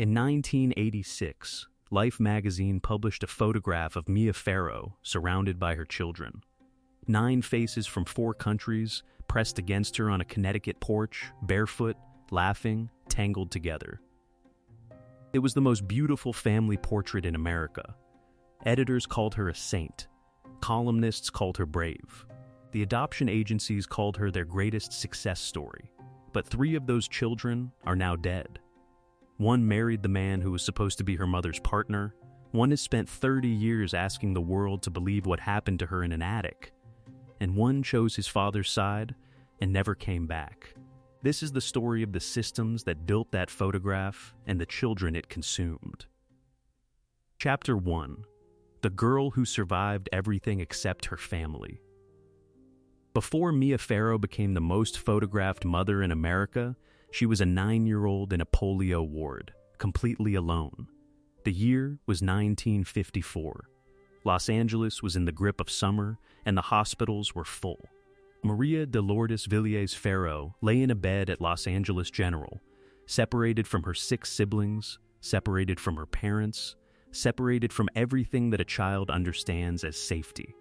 In 1986, Life magazine published a photograph of Mia Farrow surrounded by her children. 9 faces from 4 countries pressed against her on a Connecticut porch, barefoot, laughing, tangled together. It was the most beautiful family portrait in America. Editors called her a saint. Columnists called her brave. The adoption agencies called her their greatest success story. But 3 of those children are now dead. One married the man who was supposed to be her mother's partner. One has spent 30 years asking the world to believe what happened to her in an attic. And one chose his father's side and never came back. This is the story of the systems that built that photograph and the children it consumed. Chapter 1. The girl who survived everything except her family. Before Mia Farrow became the most photographed mother in America, she was a 9-year-old in a polio ward, completely alone. The year was 1954. Los Angeles was in the grip of summer, and the hospitals were full. Maria de Lourdes Villiers Farrow lay in a bed at Los Angeles General, separated from her 6 siblings, separated from her parents, separated from everything that a child understands as safety.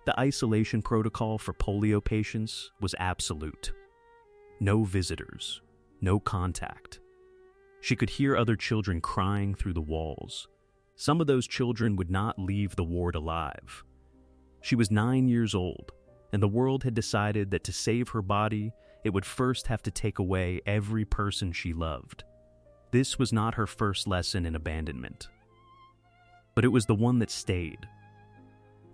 The isolation protocol for polio patients was absolute. No visitors, no contact. She could hear other children crying through the walls. Some of those children would not leave the ward alive. She was 9 years old, and the world had decided that to save her body, it would first have to take away every person she loved. This was not her first lesson in abandonment. But it was the one that stayed.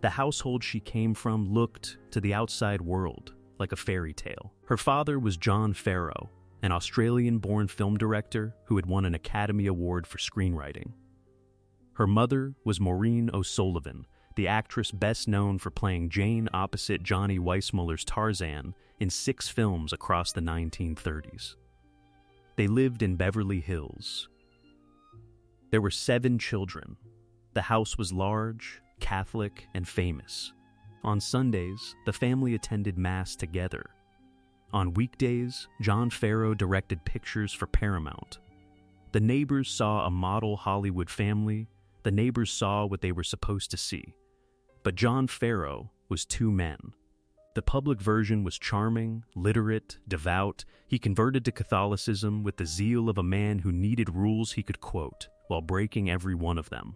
The household she came from looked, to the outside world, like a fairy tale. Her father was John Farrow, an Australian-born film director who had won an Academy Award for screenwriting. Her mother was Maureen O'Sullivan, the actress best known for playing Jane opposite Johnny Weissmuller's Tarzan in 6 films across the 1930s. They lived in Beverly Hills. There were 7 children. The house was large, Catholic, and famous. On Sundays, the family attended Mass together. On weekdays, John Farrow directed pictures for Paramount. The neighbors saw a model Hollywood family. The neighbors saw what they were supposed to see. But John Farrow was 2 men. The public version was charming, literate, devout. He converted to Catholicism with the zeal of a man who needed rules he could quote, while breaking every one of them.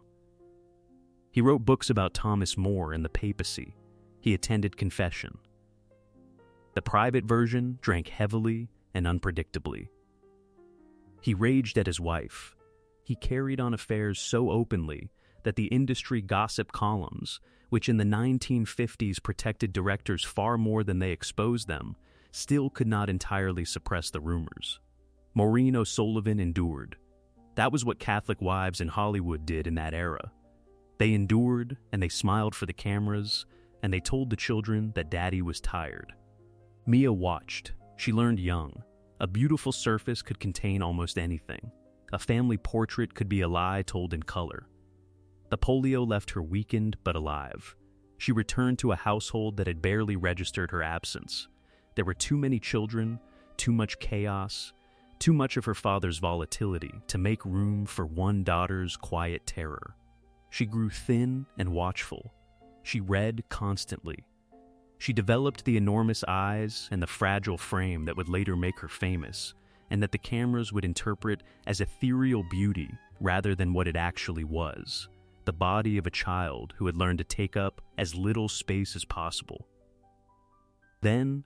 He wrote books about Thomas More and the papacy. He attended confession. The private version drank heavily and unpredictably. He raged at his wife. He carried on affairs so openly that the industry gossip columns, which in the 1950s protected directors far more than they exposed them, still could not entirely suppress the rumors. Maureen O'Sullivan endured. That was what Catholic wives in Hollywood did in that era. They endured, and they smiled for the cameras, and they told the children that Daddy was tired. Mia watched. She learned young. A beautiful surface could contain almost anything. A family portrait could be a lie told in color. The polio left her weakened but alive. She returned to a household that had barely registered her absence. There were too many children, too much chaos, too much of her father's volatility to make room for one daughter's quiet terror. She grew thin and watchful. She read constantly. She developed the enormous eyes and the fragile frame that would later make her famous, and that the cameras would interpret as ethereal beauty rather than what it actually was, the body of a child who had learned to take up as little space as possible. Then,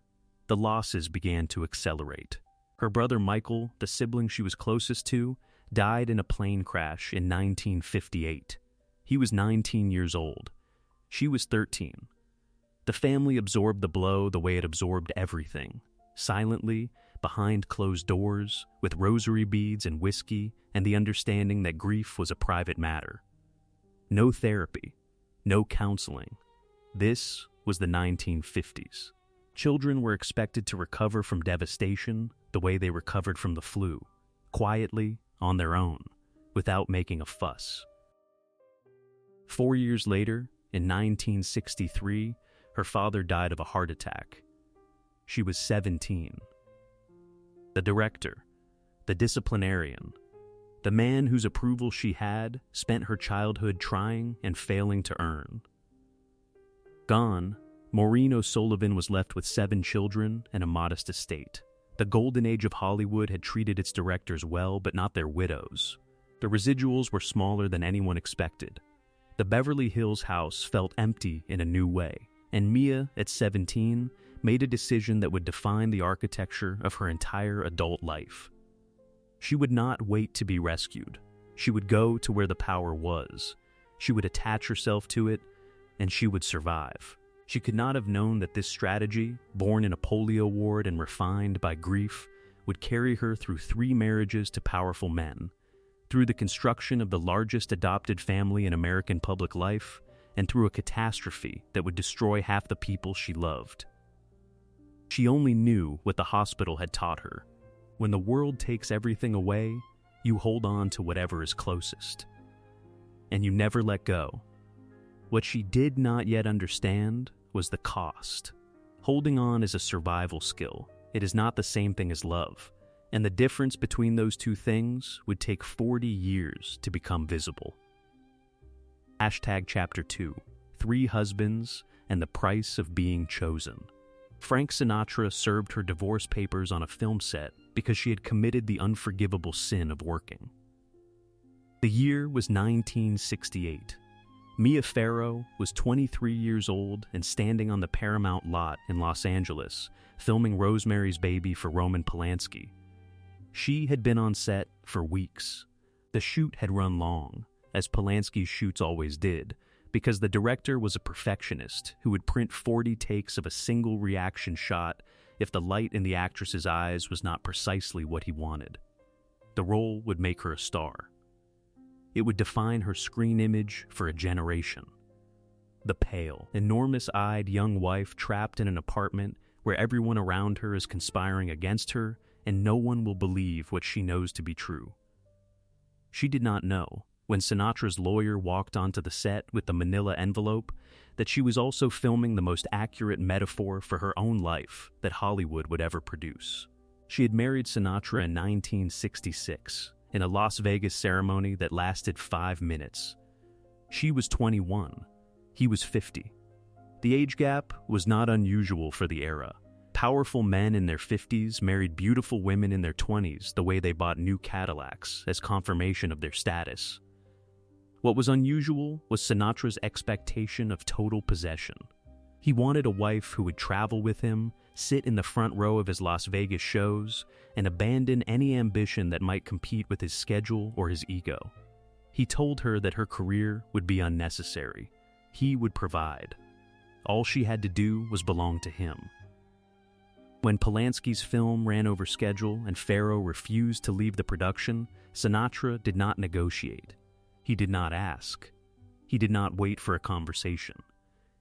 the losses began to accelerate. Her brother Michael, the sibling she was closest to, died in a plane crash in 1958. He was 19 years old. She was 13. The family absorbed the blow the way it absorbed everything, silently, behind closed doors, with rosary beads and whiskey, and the understanding that grief was a private matter. No therapy, no counseling. This was the 1950s. Children were expected to recover from devastation the way they recovered from the flu, quietly, on their own, without making a fuss. 4 years later, in 1963, her father died of a heart attack. She was 17. The director, the disciplinarian, the man whose approval she had spent her childhood trying and failing to earn. Gone, Maureen O'Sullivan was left with 7 children and a modest estate. The golden age of Hollywood had treated its directors well, but not their widows. The residuals were smaller than anyone expected. The Beverly Hills house felt empty in a new way, and Mia, at 17, made a decision that would define the architecture of her entire adult life. She would not wait to be rescued. She would go to where the power was. She would attach herself to it, and she would survive. She could not have known that this strategy, born in a polio ward and refined by grief, would carry her through 3 marriages to powerful men, through the construction of the largest adopted family in American public life, and through a catastrophe that would destroy half the people she loved. She only knew what the hospital had taught her. When the world takes everything away, you hold on to whatever is closest. And you never let go. What she did not yet understand was the cost. Holding on is a survival skill. It is not the same thing as love. And the difference between those two things would take 40 years to become visible. Chapter 2, 3 Husbands and the Price of Being Chosen. Frank Sinatra served her divorce papers on a film set because she had committed the unforgivable sin of working. The year was 1968. Mia Farrow was 23 years old and standing on the Paramount lot in Los Angeles, filming Rosemary's Baby for Roman Polanski. She had been on set for weeks. The shoot had run long, as Polanski's shoots always did, because the director was a perfectionist who would print 40 takes of a single reaction shot if the light in the actress's eyes was not precisely what he wanted. The role would make her a star. It would define her screen image for a generation. The pale, enormous-eyed young wife trapped in an apartment where everyone around her is conspiring against her and no one will believe what she knows to be true. She did not know, when Sinatra's lawyer walked onto the set with the manila envelope, that she was also filming the most accurate metaphor for her own life that Hollywood would ever produce. She had married Sinatra in 1966, in a Las Vegas ceremony that lasted 5 minutes. She was 21. He was 50. The age gap was not unusual for the era. Powerful men in their 50s married beautiful women in their 20s the way they bought new Cadillacs as confirmation of their status. What was unusual was Sinatra's expectation of total possession. He wanted a wife who would travel with him, sit in the front row of his Las Vegas shows, and abandon any ambition that might compete with his schedule or his ego. He told her that her career would be unnecessary. He would provide. All she had to do was belong to him. When Polanski's film ran over schedule and Farrow refused to leave the production, Sinatra did not negotiate. He did not ask. He did not wait for a conversation.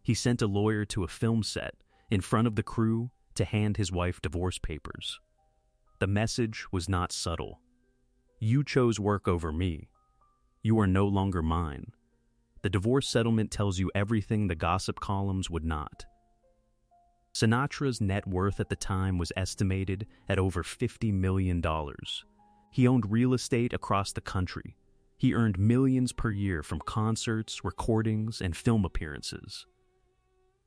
He sent a lawyer to a film set in front of the crew to hand his wife divorce papers. The message was not subtle. You chose work over me. You are no longer mine. The divorce settlement tells you everything the gossip columns would not. Sinatra's net worth at the time was estimated at over $50 million. He owned real estate across the country. He earned millions per year from concerts, recordings, and film appearances.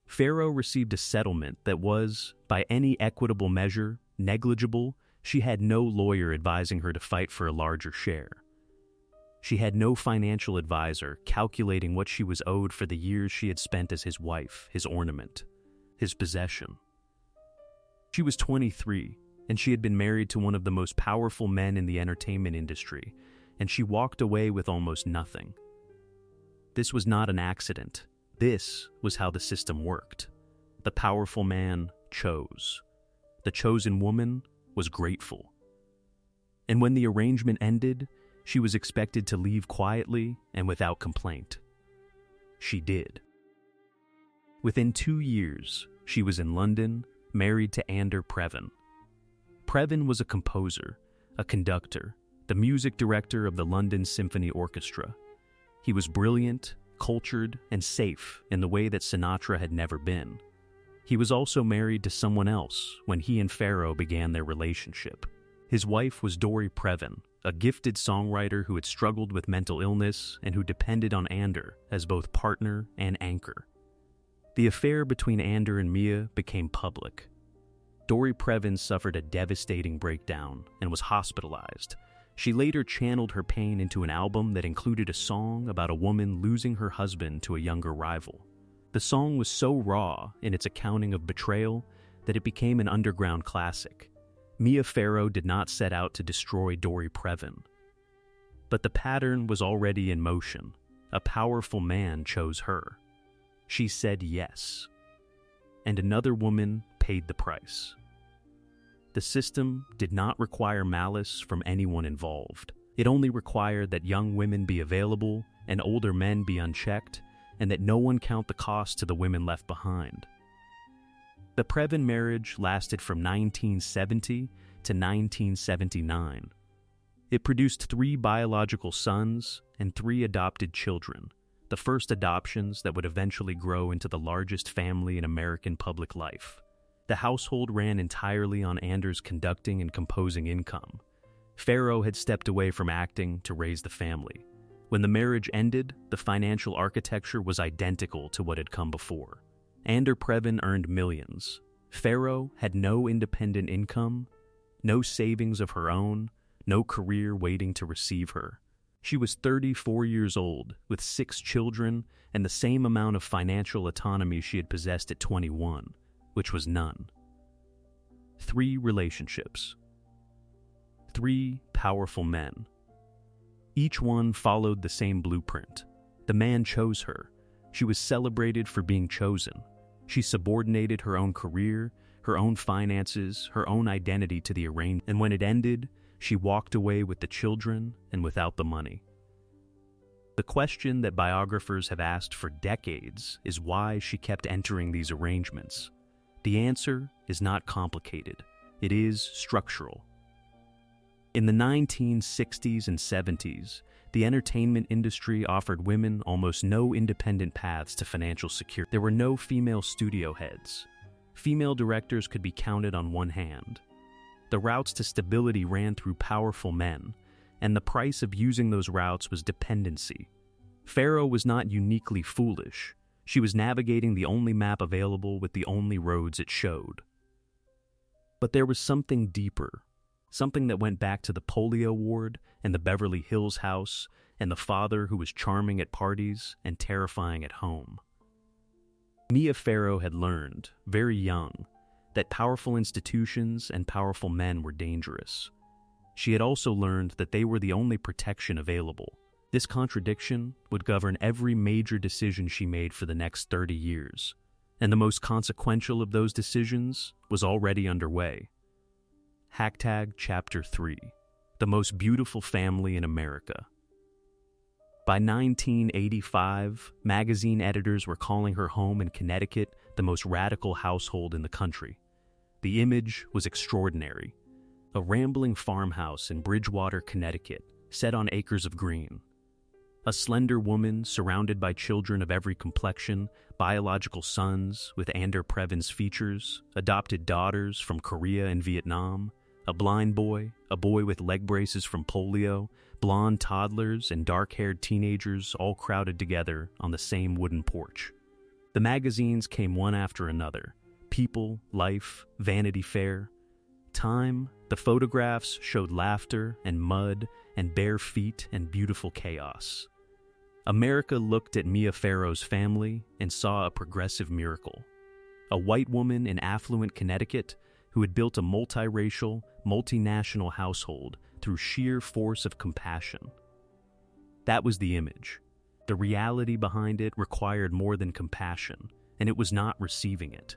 Farrow received a settlement that was, by any equitable measure, negligible. She had no lawyer advising her to fight for a larger share. She had no financial advisor calculating what she was owed for the years she had spent as his wife, his ornament, his possession. She was 23, and she had been married to one of the most powerful men in the entertainment industry, and she walked away with almost nothing. This was not an accident. This was how the system worked. The powerful man chose. The chosen woman was grateful. And when the arrangement ended, she was expected to leave quietly and without complaint. She did. Within 2 years, she was in London, married to Ander Previn. Previn was a composer, a conductor, the music director of the London Symphony Orchestra. He was brilliant, cultured, and safe in the way that Sinatra had never been. He was also married to someone else when he and Farrow began their relationship. His wife was Dory Previn, a gifted songwriter who had struggled with mental illness and who depended on Ander as both partner and anchor. The affair between Ander and Mia became public. Dory Previn suffered a devastating breakdown and was hospitalized. She later channeled her pain into an album that included a song about a woman losing her husband to a younger rival. The song was so raw in its accounting of betrayal that it became an underground classic. Mia Farrow did not set out to destroy Dory Previn. But the pattern was already in motion. A powerful man chose her. She said yes. And another woman paid the price. The system did not require malice from anyone involved. It only required that young women be available and older men be unchecked, and that no one count the cost to the women left behind. The Previn marriage lasted from 1970 to 1979. It produced 3 biological sons and 3 adopted children, the first adoptions that would eventually grow into the largest family in American public life. The household ran entirely on Ander's conducting and composing income. Farrow had stepped away from acting to raise the family. When the marriage ended, the financial architecture was identical to what had come before. Ander Previn earned millions. Farrow had no independent income, no savings of her own, no career waiting to receive her. She was 34 years old, with 6 children, and the same amount of financial autonomy she had possessed at 21, which was none. 3 relationships. 3 powerful men. Each one followed the same blueprint. The man chose her. She was celebrated for being chosen. She subordinated her own career, her own finances, her own identity to the arrangement, and when it ended, she walked away with the children and without the money. The question that biographers have asked for decades is why she kept entering these arrangements. The answer is not complicated. It is structural. In the 1960s and 70s, the entertainment industry offered women almost no independent paths to financial security. There were no female studio heads. Female directors could be counted on one hand. The routes to stability ran through powerful men, and the price of using those routes was dependency. Farrow was not uniquely foolish. She was navigating the only map available with the only roads it showed. But there was something deeper. Something that went back to the polio ward and the Beverly Hills house and the father who was charming at parties and terrifying at home. Mia Farrow had learned, very young, that powerful institutions and powerful men were dangerous. She had also learned that they were the only protection available. This contradiction would govern every major decision she made for the next 30 years, and the most consequential of those decisions was already underway. Hashtag Chapter 3, the most beautiful family in America. By 1985, magazine editors were calling her home in Connecticut the most radical household in the country. The image was extraordinary. A rambling farmhouse in Bridgewater, Connecticut, set on acres of green. A slender woman surrounded by children of every complexion, biological sons with Ander Previn's features, adopted daughters from Korea and Vietnam, a blind boy, a boy with leg braces from polio, blonde toddlers, and dark-haired teenagers all crowded together on the same wooden porch. The magazines came one after another. People, Life, Vanity Fair. Time, the photographs showed laughter and mud and bare feet and beautiful chaos. America looked at Mia Farrow's family and saw a progressive miracle. A white woman in affluent Connecticut who had built a multiracial, multinational household through sheer force of compassion. That was the image. The reality behind it required more than compassion, and it was not receiving it.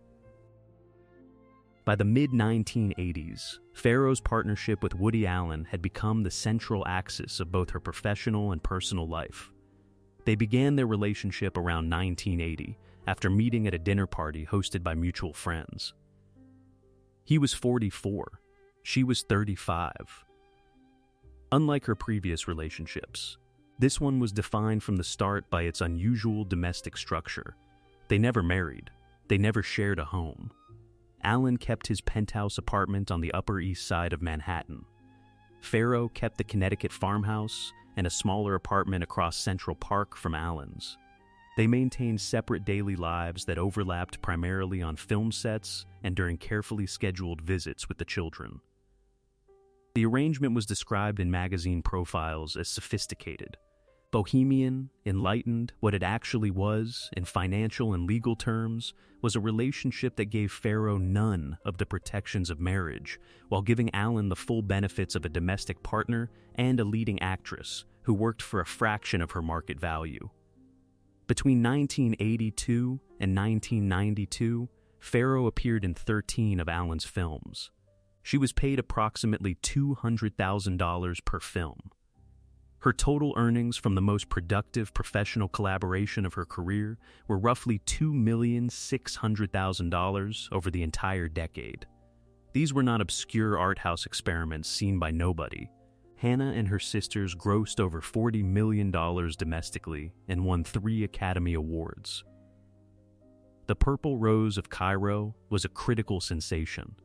By the mid-1980s, Farrow's partnership with Woody Allen had become the central axis of both her professional and personal life. They began their relationship around 1980, after meeting at a dinner party hosted by mutual friends. He was 44. She was 35. Unlike her previous relationships, this one was defined from the start by its unusual domestic structure. They never married. They never shared a home. Allen kept his penthouse apartment on the Upper East Side of Manhattan. Farrow kept the Connecticut farmhouse and a smaller apartment across Central Park from Allen's. They maintained separate daily lives that overlapped primarily on film sets and during carefully scheduled visits with the children. The arrangement was described in magazine profiles as sophisticated. Bohemian, enlightened, what it actually was, in financial and legal terms, was a relationship that gave Farrow none of the protections of marriage, while giving Allen the full benefits of a domestic partner and a leading actress who worked for a fraction of her market value. Between 1982 and 1992, Farrow appeared in 13 of Allen's films. She was paid approximately $200,000 per film. Her total earnings from the most productive professional collaboration of her career were roughly $2,600,000 over the entire decade. These were not obscure art house experiments seen by nobody. Hannah and her sisters grossed over $40 million domestically and won 3 Academy Awards. The Purple Rose of Cairo was a critical sensation.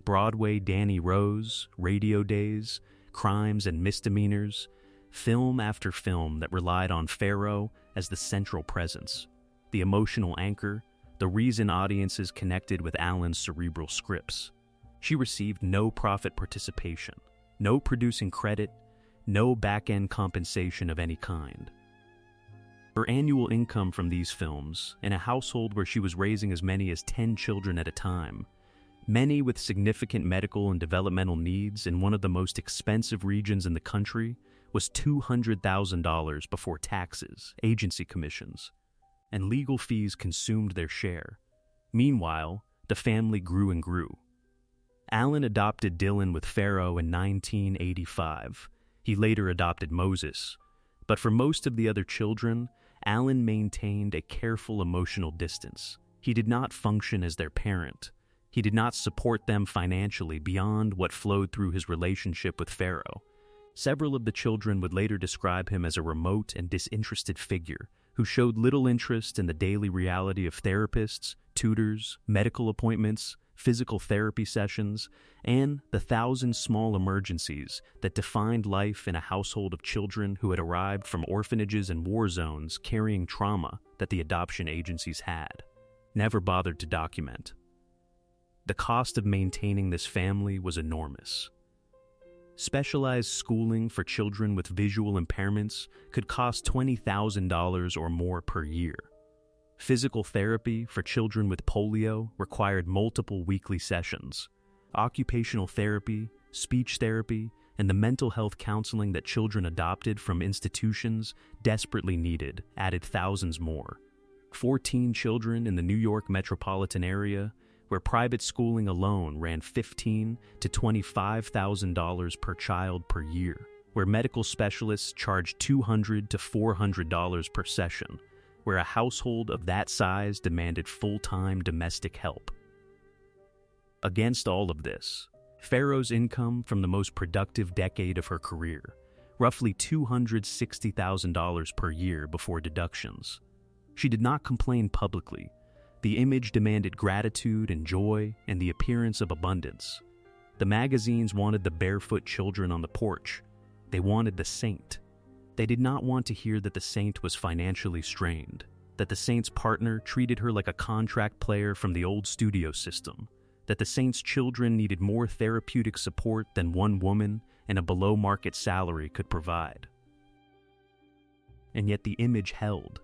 Broadway Danny Rose, Radio Days, Crimes and Misdemeanors, film after film that relied on Farrow as the central presence, the emotional anchor, the reason audiences connected with Allen's cerebral scripts. She received no profit participation, no producing credit, no back-end compensation of any kind. Her annual income from these films, in a household where she was raising as many as 10 children at a time, many with significant medical and developmental needs in one of the most expensive regions in the country, was $200,000 before taxes, agency commissions, and legal fees consumed their share. Meanwhile, the family grew and grew. Allen adopted Dylan with Farrow in 1985. He later adopted Moses. But for most of the other children, Allen maintained a careful emotional distance. He did not function as their parent. He did not support them financially beyond what flowed through his relationship with Farrow. Several of the children would later describe him as a remote and disinterested figure who showed little interest in the daily reality of therapists, tutors, medical appointments, physical therapy sessions, and the 1,000 small emergencies that defined life in a household of children who had arrived from orphanages and war zones carrying trauma that the adoption agencies had never bothered to document. The cost of maintaining this family was enormous. Specialized schooling for children with visual impairments could cost $20,000 or more per year. Physical therapy for children with polio required multiple weekly sessions. Occupational therapy, speech therapy, and the mental health counseling that children adopted from institutions desperately needed added thousands more. 14 children in the New York metropolitan area, where private schooling alone ran $15,000 to $25,000 per child per year, where medical specialists charged $200 to $400 per session, where a household of that size demanded full-time domestic help. Against all of this, Farrow's income from the most productive decade of her career, roughly $260,000 per year before deductions. She did not complain publicly. The image demanded gratitude and joy and the appearance of abundance. The magazines wanted the barefoot children on the porch. They wanted the saint. They did not want to hear that the saint was financially strained, that the saint's partner treated her like a contract player from the old studio system, that the saint's children needed more therapeutic support than one woman and a below-market salary could provide. And yet the image held.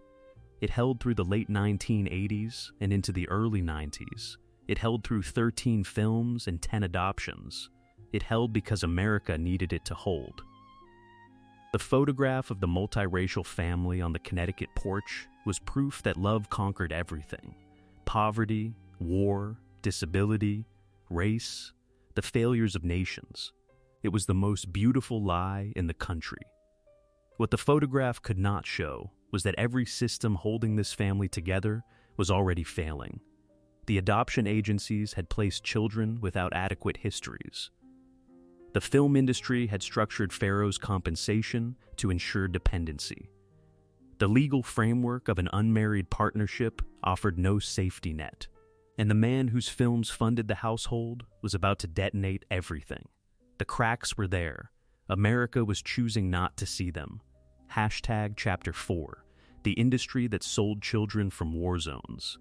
It held through the late 1980s and into the early 90s. It held through 13 films and 10 adoptions. It held because America needed it to hold. The photograph of the multiracial family on the Connecticut porch was proof that love conquered everything. Poverty, war, disability, race, the failures of nations. It was the most beautiful lie in the country. What the photograph could not show was that every system holding this family together was already failing. The adoption agencies had placed children without adequate histories. The film industry had structured Farrow's compensation to ensure dependency. The legal framework of an unmarried partnership offered no safety net, and the man whose films funded the household was about to detonate everything. The cracks were there. America was choosing not to see them. Hashtag Chapter 4, the industry that sold children from war zones.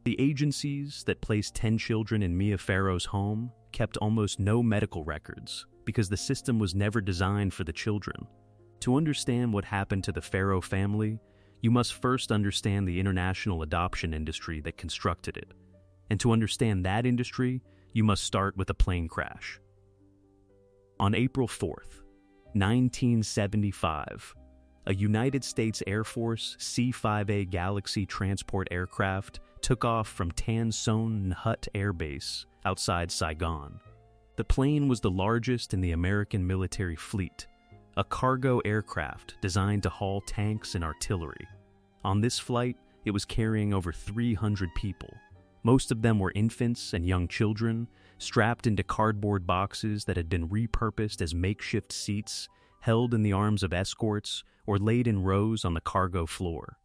The agencies that placed 10 children in Mia Farrow's home kept almost no medical records because the system was never designed for the children. To understand what happened to the Farrow family, you must first understand the international adoption industry that constructed it. And to understand that industry, you must start with a plane crash. On April 4th, 1975, a United States Air Force C-5A Galaxy transport aircraft took off from Tan Son Nhut Air Base outside Saigon. The plane was the largest in the American military fleet, a cargo aircraft designed to haul tanks and artillery. On this flight, it was carrying over 300 people. Most of them were infants and young children, strapped into cardboard boxes that had been repurposed as makeshift seats, held in the arms of escorts, or laid in rows on the cargo floor.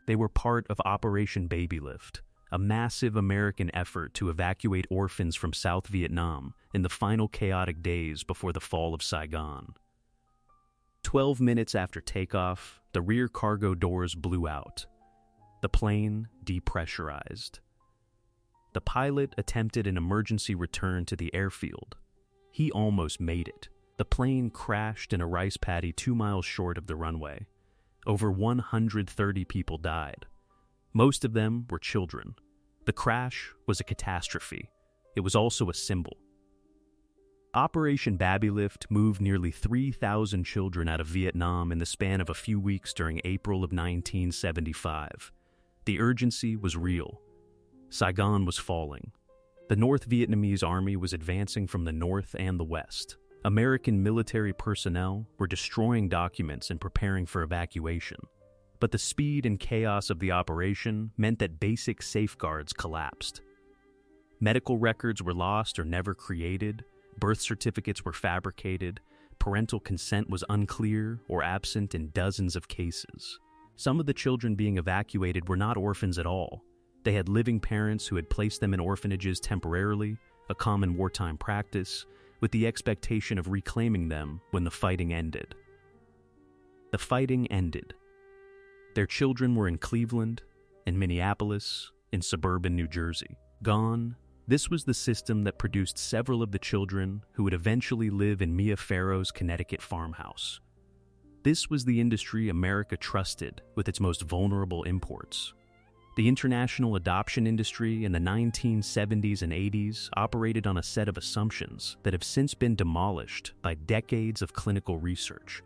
They were part of Operation Baby Lift, a massive American effort to evacuate orphans from South Vietnam in the final chaotic days before the fall of Saigon. 12 minutes after takeoff, the rear cargo doors blew out. The plane depressurized. The pilot attempted an emergency return to the airfield. He almost made it. The plane crashed in a rice paddy 2 miles short of the runway. Over 130 people died. Most of them were children. The crash was a catastrophe. It was also a symbol. Operation Baby Lift moved nearly 3,000 children out of Vietnam in the span of a few weeks during April of 1975. The urgency was real. Saigon was falling. The North Vietnamese army was advancing from the north and the west. American military personnel were destroying documents and preparing for evacuation. But the speed and chaos of the operation meant that basic safeguards collapsed. Medical records were lost or never created, birth certificates were fabricated, parental consent was unclear or absent in dozens of cases. Some of the children being evacuated were not orphans at all. They had living parents who had placed them in orphanages temporarily, a common wartime practice, with the expectation of reclaiming them when the fighting ended. The fighting ended. Their children were in Cleveland, in Minneapolis, in suburban New Jersey. Gone, this was the system that produced several of the children who would eventually live in Mia Farrow's Connecticut farmhouse. This was the industry America trusted with its most vulnerable imports. The international adoption industry in the 1970s and 80s operated on a set of assumptions that have since been demolished by decades of clinical research.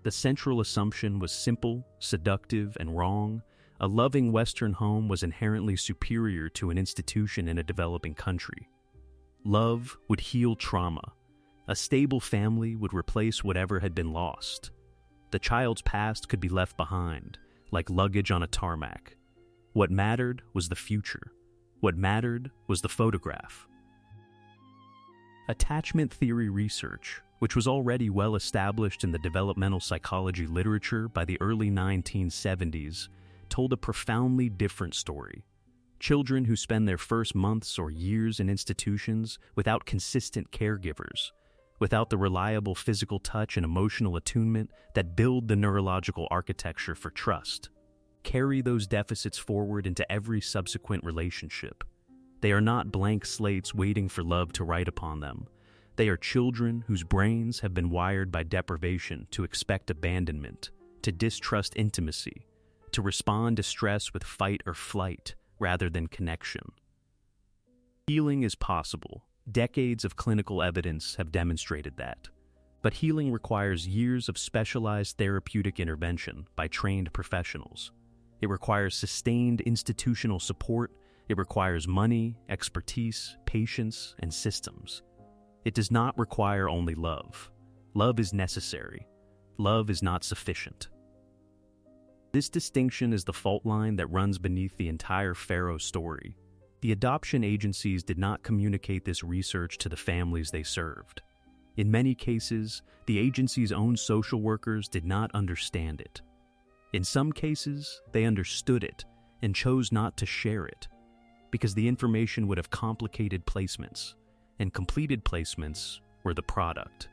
The central assumption was simple, seductive, and wrong. A loving Western home was inherently superior to an institution in a developing country. Love would heal trauma. A stable family would replace whatever had been lost. The child's past could be left behind, like luggage on a tarmac. What mattered was the future. What mattered was the photograph. Attachment theory research, which was already well established in the developmental psychology literature by the early 1970s, told a profoundly different story. Children who spend their first months or years in institutions without consistent caregivers, without the reliable physical touch and emotional attunement that build the neurological architecture for trust, carry those deficits forward into every subsequent relationship. They are not blank slates waiting for love to write upon them. They are children whose brains have been wired by deprivation to expect abandonment, to distrust intimacy, to respond to stress with fight or flight rather than connection. Healing is possible. Decades of clinical evidence have demonstrated that. But healing requires years of specialized therapeutic intervention by trained professionals. It requires sustained institutional support. It requires money, expertise, patience, and systems. It does not require only love. Love is necessary. Love is not sufficient. This distinction is the fault line that runs beneath the entire Farrow story. The adoption agencies did not communicate this research to the families they served. In many cases, the agency's own social workers did not understand it. In some cases, they understood it and chose not to share it, because the information would have complicated placements, and completed placements were the product.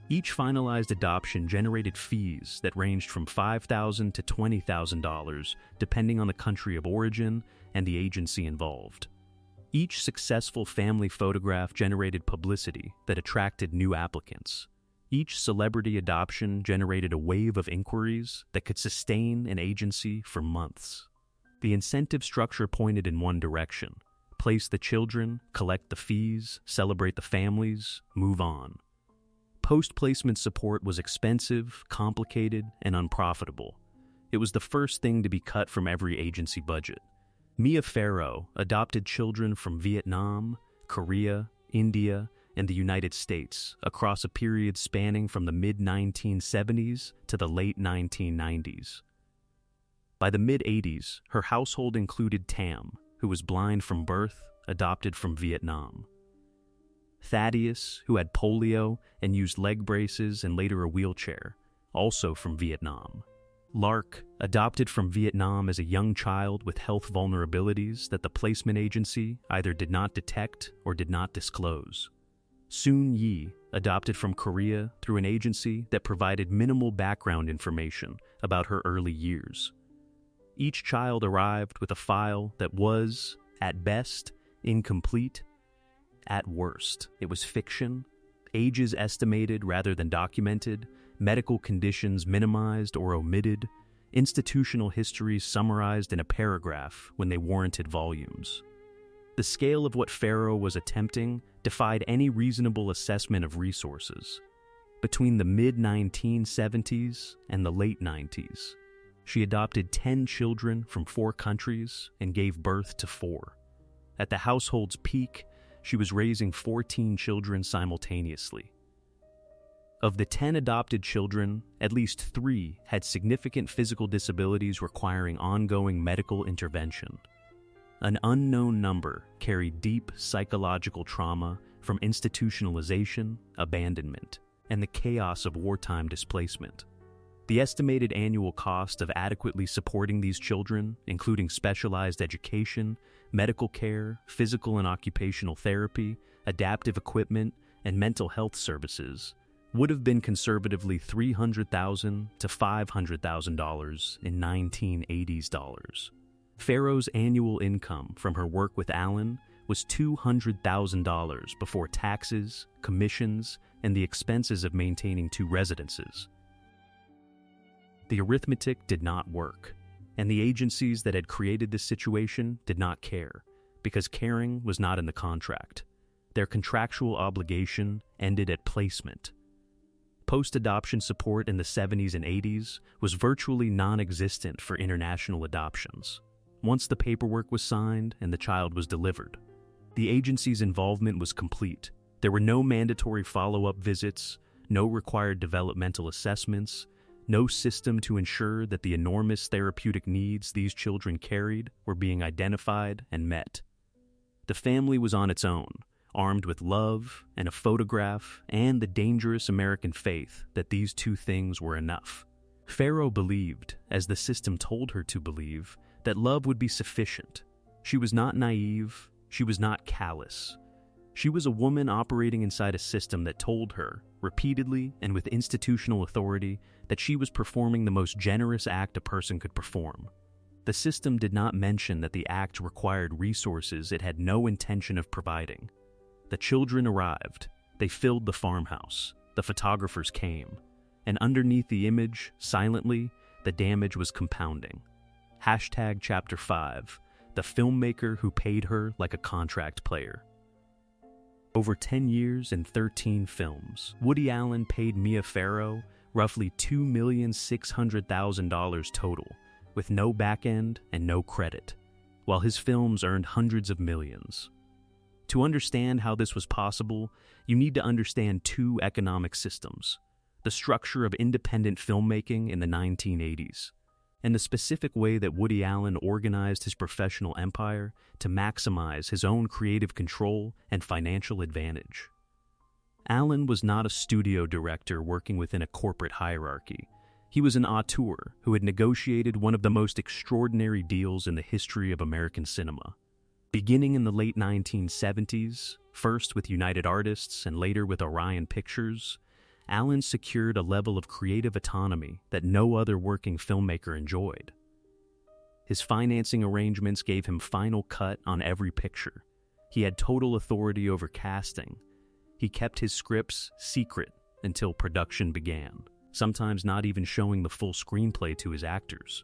Each finalized adoption generated fees that ranged from $5,000 to $20,000, depending on the country of origin and the agency involved. Each successful family photograph generated publicity that attracted new applicants. Each celebrity adoption generated a wave of inquiries that could sustain an agency for months. The incentive structure pointed in one direction: place the children, collect the fees, celebrate the families, move on. Post-placement support was expensive, complicated, and unprofitable. It was the first thing to be cut from every agency budget. Mia Farrow adopted children from Vietnam, Korea, India, and the United States across a period spanning from the mid-1970s to the late 1990s. By the mid-80s, her household included Tam, who was blind from birth, adopted from Vietnam. Thaddeus, who had polio and used leg braces and later a wheelchair, also from Vietnam. Lark, adopted from Vietnam as a young child with health vulnerabilities that the placement agency either did not detect or did not disclose. Soon Yi, adopted from Korea through an agency that provided minimal background information about her early years. Each child arrived with a file that was, at best, incomplete. At worst, it was fiction, ages estimated rather than documented, medical conditions minimized or omitted, institutional histories summarized in a paragraph when they warranted volumes. The scale of what Farrow was attempting defied any reasonable assessment of resources. Between the mid-1970s and the late 90s, she adopted 10 children from 4 countries and gave birth to 4. At the household's peak, she was raising 14 children simultaneously. Of the 10 adopted children, at least 3 had significant physical disabilities requiring ongoing medical intervention. An unknown number carried deep psychological trauma from institutionalization, abandonment, and the chaos of wartime displacement. The estimated annual cost of adequately supporting these children, including specialized education, medical care, physical and occupational therapy, adaptive equipment, and mental health services, would have been conservatively $300,000 to $500,000 in 1980s dollars. Farrow's annual income from her work with Allen was $200,000 before taxes, commissions, and the expenses of maintaining 2 residences. The arithmetic did not work, and the agencies that had created this situation did not care, because caring was not in the contract. Their contractual obligation ended at placement. Post-adoption support in the 70s and 80s was virtually non-existent for international adoptions. Once the paperwork was signed and the child was delivered, the agency's involvement was complete. There were no mandatory follow-up visits, no required developmental assessments, no system to ensure that the enormous therapeutic needs these children carried were being identified and met. The family was on its own, armed with love and a photograph and the dangerous American faith that these 2 things were enough. Farrow believed, as the system told her to believe, that love would be sufficient. She was not naive, she was not callous. She was a woman operating inside a system that told her, repeatedly and with institutional authority, that she was performing the most generous act a person could perform. The system did not mention that the act required resources it had no intention of providing. The children arrived, they filled the farmhouse, the photographers came, and underneath the image, silently, the damage was compounding. Chapter 5, the filmmaker who paid her like a contract player. Over 10 years and 13 films, Woody Allen paid Mia Farrow roughly $2,600,000 total, with no back end and no credit, while his films earned hundreds of millions. To understand how this was possible, you need to understand 2 economic systems: the structure of independent filmmaking in the 1980s, and the specific way that Woody Allen organized his professional empire to maximize his own creative control and financial advantage. Allen was not a studio director working within a corporate hierarchy. He was an auteur who had negotiated one of the most extraordinary deals in the history of American cinema. Beginning in the late 1970s, first with United Artists and later with Orion Pictures, Allen secured a level of creative autonomy that no other working filmmaker enjoyed. His financing arrangements gave him final cut on every picture. He had total authority over casting. He kept his scripts secret until production began, sometimes not even showing the full screenplay to his actors.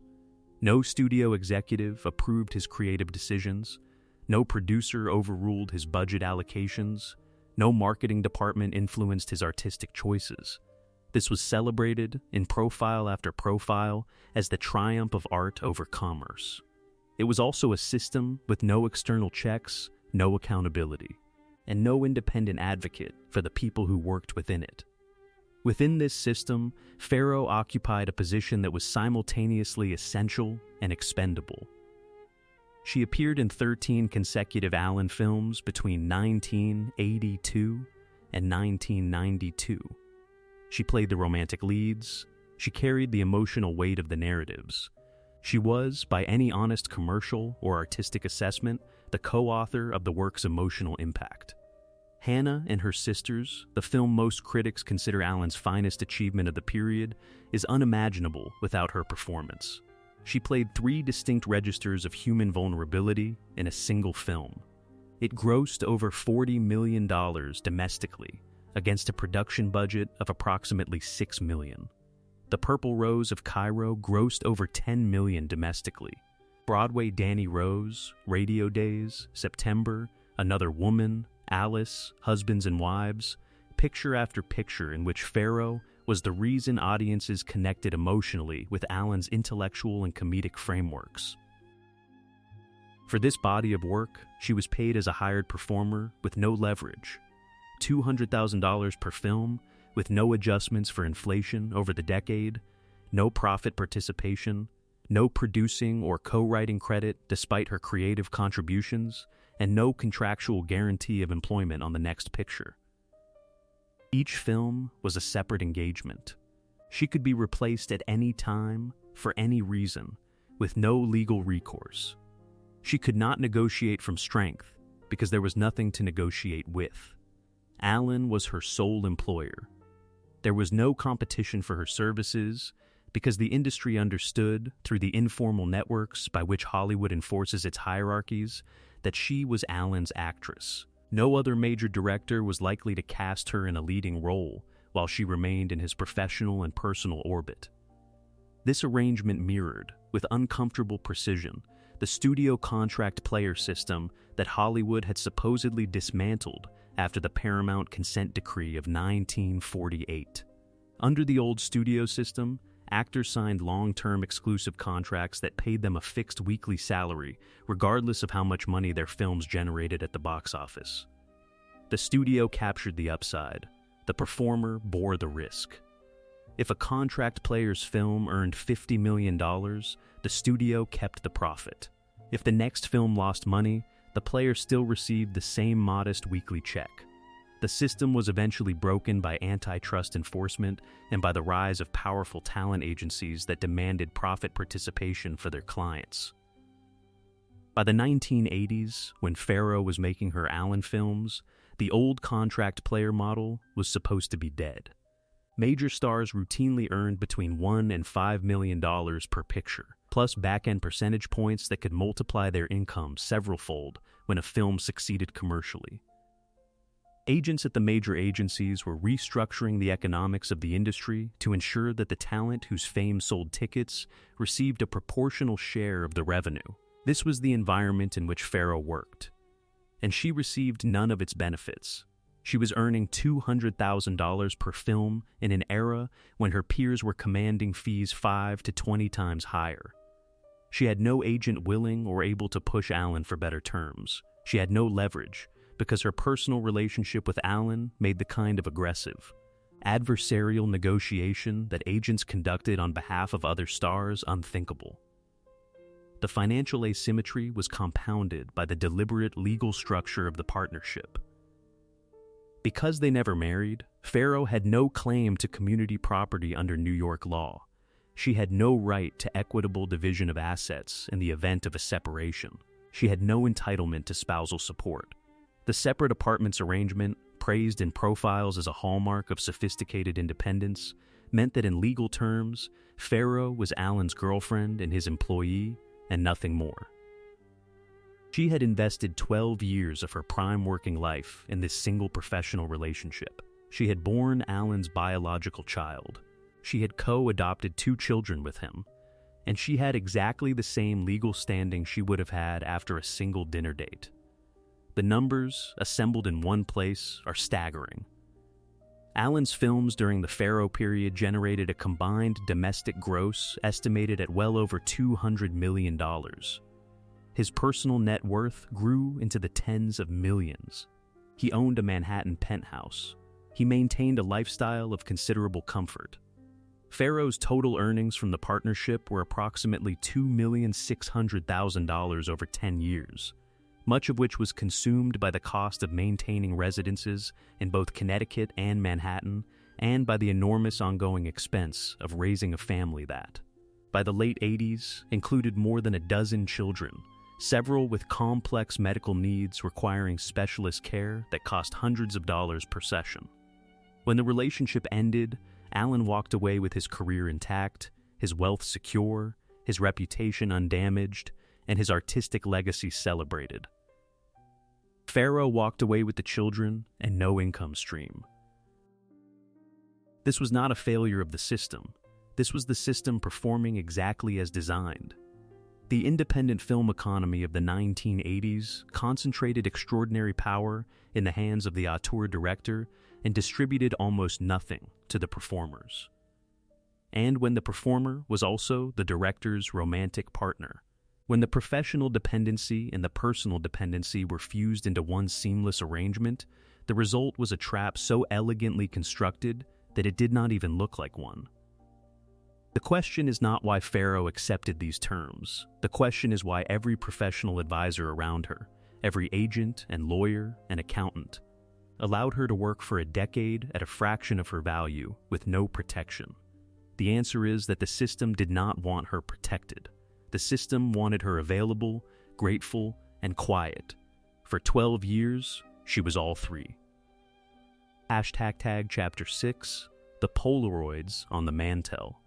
No studio executive approved his creative decisions. No producer overruled his budget allocations. No marketing department influenced his artistic choices. This was celebrated in profile after profile as the triumph of art over commerce. It was also a system with no external checks, no accountability, and no independent advocate for the people who worked within it. Within this system, Farrow occupied a position that was simultaneously essential and expendable. She appeared in 13 consecutive Allen films between 1982 and 1992. She played the romantic leads. She carried the emotional weight of the narratives. She was, by any honest commercial or artistic assessment, the co-author of the work's emotional impact. Hannah and Her Sisters, the film most critics consider Allen's finest achievement of the period, is unimaginable without her performance. She played 3 distinct registers of human vulnerability in a single film. It grossed over $40 million domestically, against a production budget of approximately $6 million. The Purple Rose of Cairo grossed over $10 million domestically. Broadway Danny Rose, Radio Days, September, Another Woman, Alice, Husbands and Wives, picture after picture in which Farrow was the reason audiences connected emotionally with Allen's intellectual and comedic frameworks. For this body of work, she was paid as a hired performer with no leverage, $200,000 per film, with no adjustments for inflation over the decade, no profit participation, no producing or co-writing credit despite her creative contributions, and no contractual guarantee of employment on the next picture. Each film was a separate engagement. She could be replaced at any time, for any reason, with no legal recourse. She could not negotiate from strength because there was nothing to negotiate with. Allen was her sole employer. There was no competition for her services because the industry understood, through the informal networks by which Hollywood enforces its hierarchies, that she was Allen's actress. No other major director was likely to cast her in a leading role while she remained in his professional and personal orbit. This arrangement mirrored, with uncomfortable precision, the studio contract player system that Hollywood had supposedly dismantled after the Paramount Consent Decree of 1948. Under the old studio system, actors signed long-term exclusive contracts that paid them a fixed weekly salary, regardless of how much money their films generated at the box office. The studio captured the upside. The performer bore the risk. If a contract player's film earned $50 million, the studio kept the profit. If the next film lost money, the player still received the same modest weekly check. The system was eventually broken by antitrust enforcement and by the rise of powerful talent agencies that demanded profit participation for their clients. By the 1980s, when Farrow was making her Allen films, the old contract player model was supposed to be dead. Major stars routinely earned between $1 and $5 million per picture, plus back-end percentage points that could multiply their income several-fold when a film succeeded commercially. Agents at the major agencies were restructuring the economics of the industry to ensure that the talent whose fame sold tickets received a proportional share of the revenue. This was the environment in which Farrow worked, and she received none of its benefits. She was earning $200,000 per film in an era when her peers were commanding fees 5 to 20 times higher. She had no agent willing or able to push Allen for better terms. She had no leverage, because her personal relationship with Allen made the kind of aggressive, adversarial negotiation that agents conducted on behalf of other stars unthinkable. The financial asymmetry was compounded by the deliberate legal structure of the partnership. Because they never married, Farrow had no claim to community property under New York law. She had no right to equitable division of assets in the event of a separation. She had no entitlement to spousal support. The separate apartments arrangement praised in profiles as a hallmark of sophisticated independence, meant that in legal terms, Farrow was Alan's girlfriend and his employee, and nothing more. She had invested 12 years of her prime working life in this single professional relationship. She had borne Alan's biological child. She had co-adopted 2 children with him, and she had exactly the same legal standing she would have had after a single dinner date. The numbers, assembled in one place, are staggering. Alan's films during the Farrow period generated a combined domestic gross estimated at well over $200 million. His personal net worth grew into the tens of millions. He owned a Manhattan penthouse. He maintained a lifestyle of considerable comfort. Farrow's total earnings from the partnership were approximately $2,600,000 over 10 years, much of which was consumed by the cost of maintaining residences in both Connecticut and Manhattan, and by the enormous ongoing expense of raising a family that, by the late 80s, included more than a dozen children, several with complex medical needs requiring specialist care that cost hundreds of dollars per session. When the relationship ended, Alan walked away with his career intact, his wealth secure, his reputation undamaged, and his artistic legacy celebrated. Farrow walked away with the children and no income stream. This was not a failure of the system. This was the system performing exactly as designed. The independent film economy of the 1980s concentrated extraordinary power in the hands of the auteur director and distributed almost nothing to the performers. And when the performer was also the director's romantic partner, when the professional dependency and the personal dependency were fused into one seamless arrangement, the result was a trap so elegantly constructed that it did not even look like one. The question is not why Farrow accepted these terms. The question is why every professional advisor around her, every agent and lawyer and accountant, allowed her to work for a decade at a fraction of her value with no protection. The answer is that the system did not want her protected. The system wanted her available, grateful, and quiet. For 12 years, she was all three. Chapter 6, The Polaroids on the Mantel.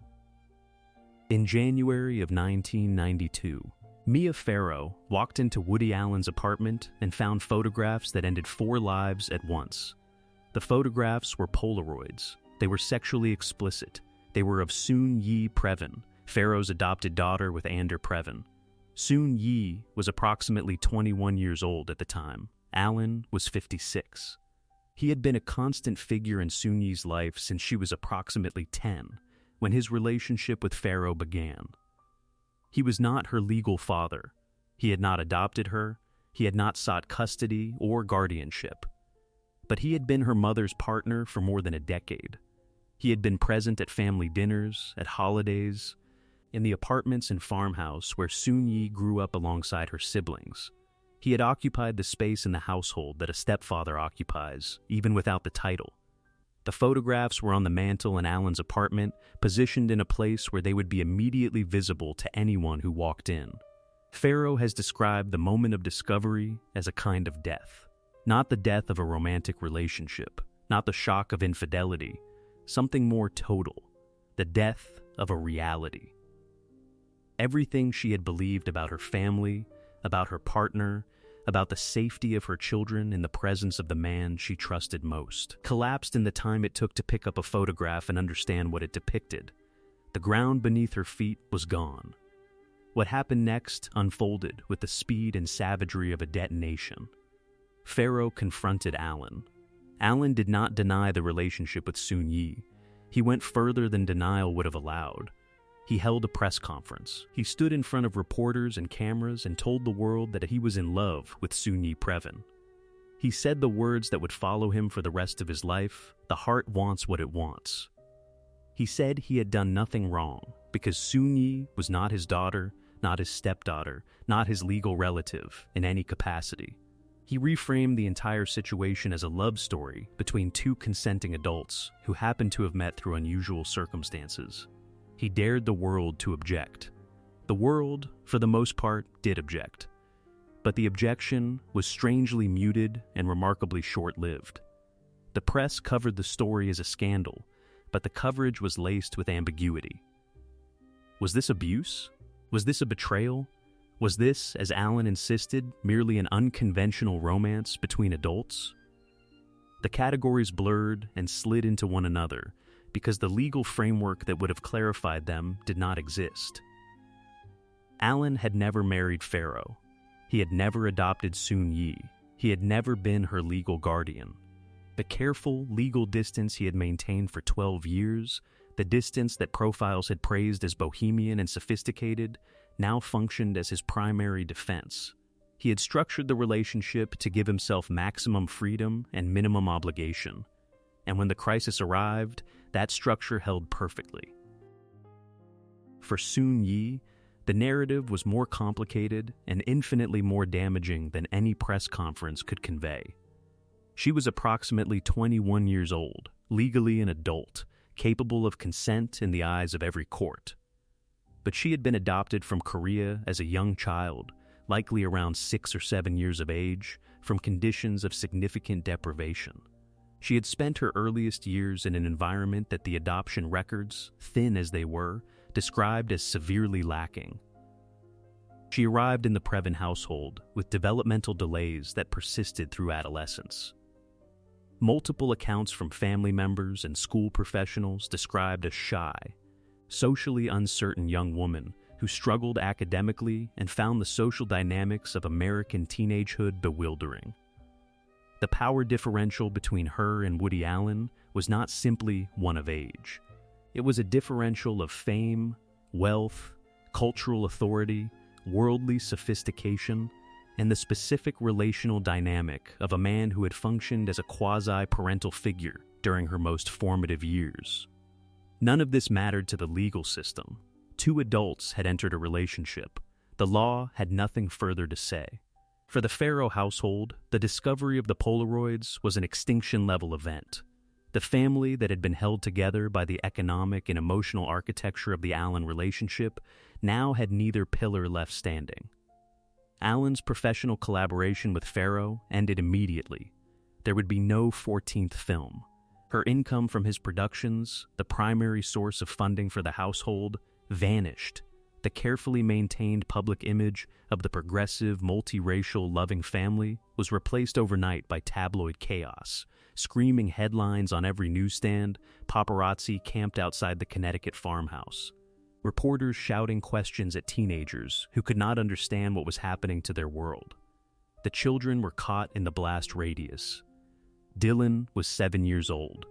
In January of 1992, Mia Farrow walked into Woody Allen's apartment and found photographs that ended 4 lives at once. The photographs were Polaroids. They were sexually explicit. They were of Soon-Yi Previn, Farrow's adopted daughter with Ander Previn. Soon-Yi was approximately 21 years old at the time. Allen was 56. He had been a constant figure in Soon-Yi's life since she was approximately 10, when his relationship with Farrow began. He was not her legal father. He had not adopted her. He had not sought custody or guardianship. But he had been her mother's partner for more than a decade. He had been present at family dinners, at holidays, in the apartments and farmhouse where Soon-Yi grew up alongside her siblings. He had occupied the space in the household that a stepfather occupies, even without the title. The photographs were on the mantel in Allen's apartment, positioned in a place where they would be immediately visible to anyone who walked in. Farrow has described the moment of discovery as a kind of death. Not the death of a romantic relationship, not the shock of infidelity, something more total, the death of a reality. Everything she had believed about her family, about her partner, about the safety of her children in the presence of the man she trusted most, collapsed in the time it took to pick up a photograph and understand what it depicted. The ground beneath her feet was gone. What happened next unfolded with the speed and savagery of a detonation. Farrow confronted Allen. Allen did not deny the relationship with Soon-Yi. He went further than denial would have allowed. He held a press conference. He stood in front of reporters and cameras and told the world that he was in love with Soon-Yi Previn. He said the words that would follow him for the rest of his life: "The heart wants what it wants." He said he had done nothing wrong because Soon-Yi was not his daughter, not his stepdaughter, not his legal relative in any capacity. He reframed the entire situation as a love story between 2 consenting adults who happened to have met through unusual circumstances. He dared the world to object. The world, for the most part, did object. But the objection was strangely muted and remarkably short-lived. The press covered the story as a scandal, but the coverage was laced with ambiguity. Was this abuse? Was this a betrayal? Was this, as Allen insisted, merely an unconventional romance between adults? The categories blurred and slid into one another because the legal framework that would have clarified them did not exist. Allen had never married Farrow. He had never adopted Soon-Yi. He had never been her legal guardian. The careful, legal distance he had maintained for 12 years, the distance that profiles had praised as bohemian and sophisticated, now functioned as his primary defense. He had structured the relationship to give himself maximum freedom and minimum obligation. And when the crisis arrived, that structure held perfectly. For Soon-Yi, the narrative was more complicated and infinitely more damaging than any press conference could convey. She was approximately 21 years old, legally an adult, capable of consent in the eyes of every court. But she had been adopted from Korea as a young child, likely around 6 or 7 years of age, from conditions of significant deprivation. She had spent her earliest years in an environment that the adoption records, thin as they were, described as severely lacking. She arrived in the Previn household with developmental delays that persisted through adolescence. Multiple accounts from family members and school professionals described a shy, socially uncertain young woman who struggled academically and found the social dynamics of American teenagehood bewildering. The power differential between her and Woody Allen was not simply one of age. It was a differential of fame, wealth, cultural authority, worldly sophistication, and the specific relational dynamic of a man who had functioned as a quasi-parental figure during her most formative years. None of this mattered to the legal system. Two adults had entered a relationship. The law had nothing further to say. For the Farrow household, the discovery of the Polaroids was an extinction-level event. The family that had been held together by the economic and emotional architecture of the Allen relationship now had neither pillar left standing. Allen's professional collaboration with Farrow ended immediately. There would be no 14th film. Her income from his productions, the primary source of funding for the household, vanished. The carefully maintained public image of the progressive, multiracial, loving family was replaced overnight by tabloid chaos, screaming headlines on every newsstand, paparazzi camped outside the Connecticut farmhouse, reporters shouting questions at teenagers who could not understand what was happening to their world. The children were caught in the blast radius. Dylan was 7 years old.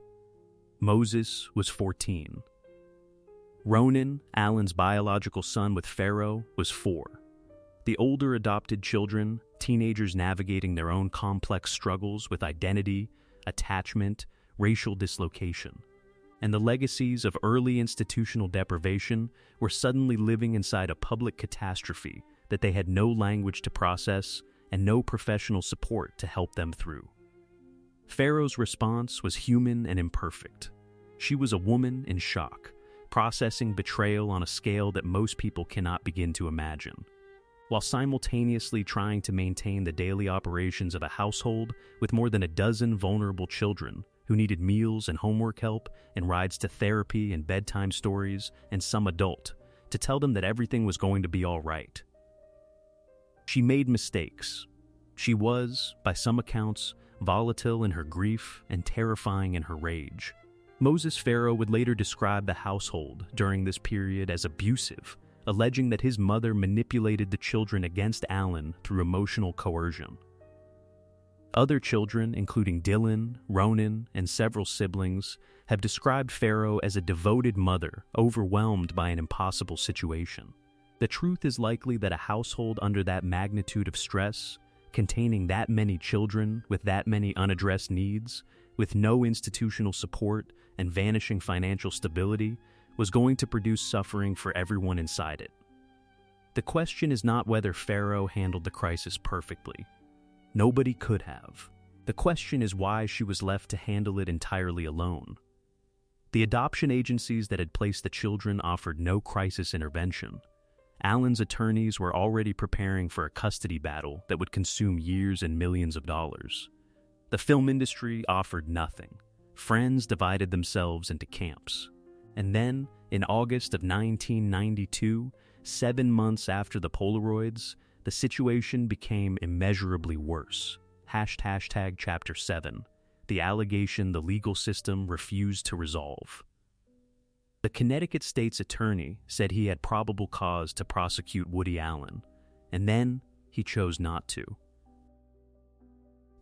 Moses was 14. Ronan, Allen's biological son with Farrow, was 4. The older adopted children, teenagers navigating their own complex struggles with identity, attachment, racial dislocation, and the legacies of early institutional deprivation were suddenly living inside a public catastrophe that they had no language to process and no professional support to help them through. Farrow's response was human and imperfect. She was a woman in shock, processing betrayal on a scale that most people cannot begin to imagine, while simultaneously trying to maintain the daily operations of a household with more than a dozen vulnerable children who needed meals and homework help and rides to therapy and bedtime stories and some adult to tell them that everything was going to be all right. She made mistakes. She was, by some accounts, volatile in her grief and terrifying in her rage. Moses Farrow would later describe the household during this period as abusive, alleging that his mother manipulated the children against Allen through emotional coercion. Other children, including Dylan, Ronan, and several siblings, have described Farrow as a devoted mother overwhelmed by an impossible situation. The truth is likely that a household under that magnitude of stress, containing that many children with that many unaddressed needs, with no institutional support and vanishing financial stability, was going to produce suffering for everyone inside it. The question is not whether Farrow handled the crisis perfectly. Nobody could have. The question is why she was left to handle it entirely alone. The adoption agencies that had placed the children offered no crisis intervention. Allen's attorneys were already preparing for a custody battle that would consume years and millions of dollars. The film industry offered nothing. Friends divided themselves into camps. And then, in August of 1992, 7 months after the Polaroids, the situation became immeasurably worse. Hashtag Chapter 7, the allegation the legal system refused to resolve. The Connecticut state's attorney said he had probable cause to prosecute Woody Allen, and then he chose not to.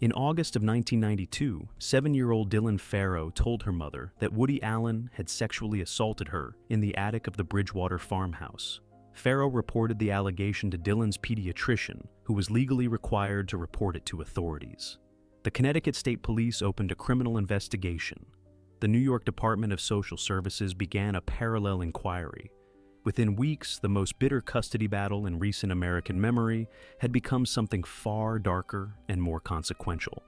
In August of 1992, 7-year-old Dylan Farrow told her mother that Woody Allen had sexually assaulted her in the attic of the Bridgewater farmhouse. Farrow reported the allegation to Dylan's pediatrician, who was legally required to report it to authorities. The Connecticut State Police opened a criminal investigation. The New York Department of Social Services began a parallel inquiry. Within weeks, the most bitter custody battle in recent American memory had become something far darker and more consequential.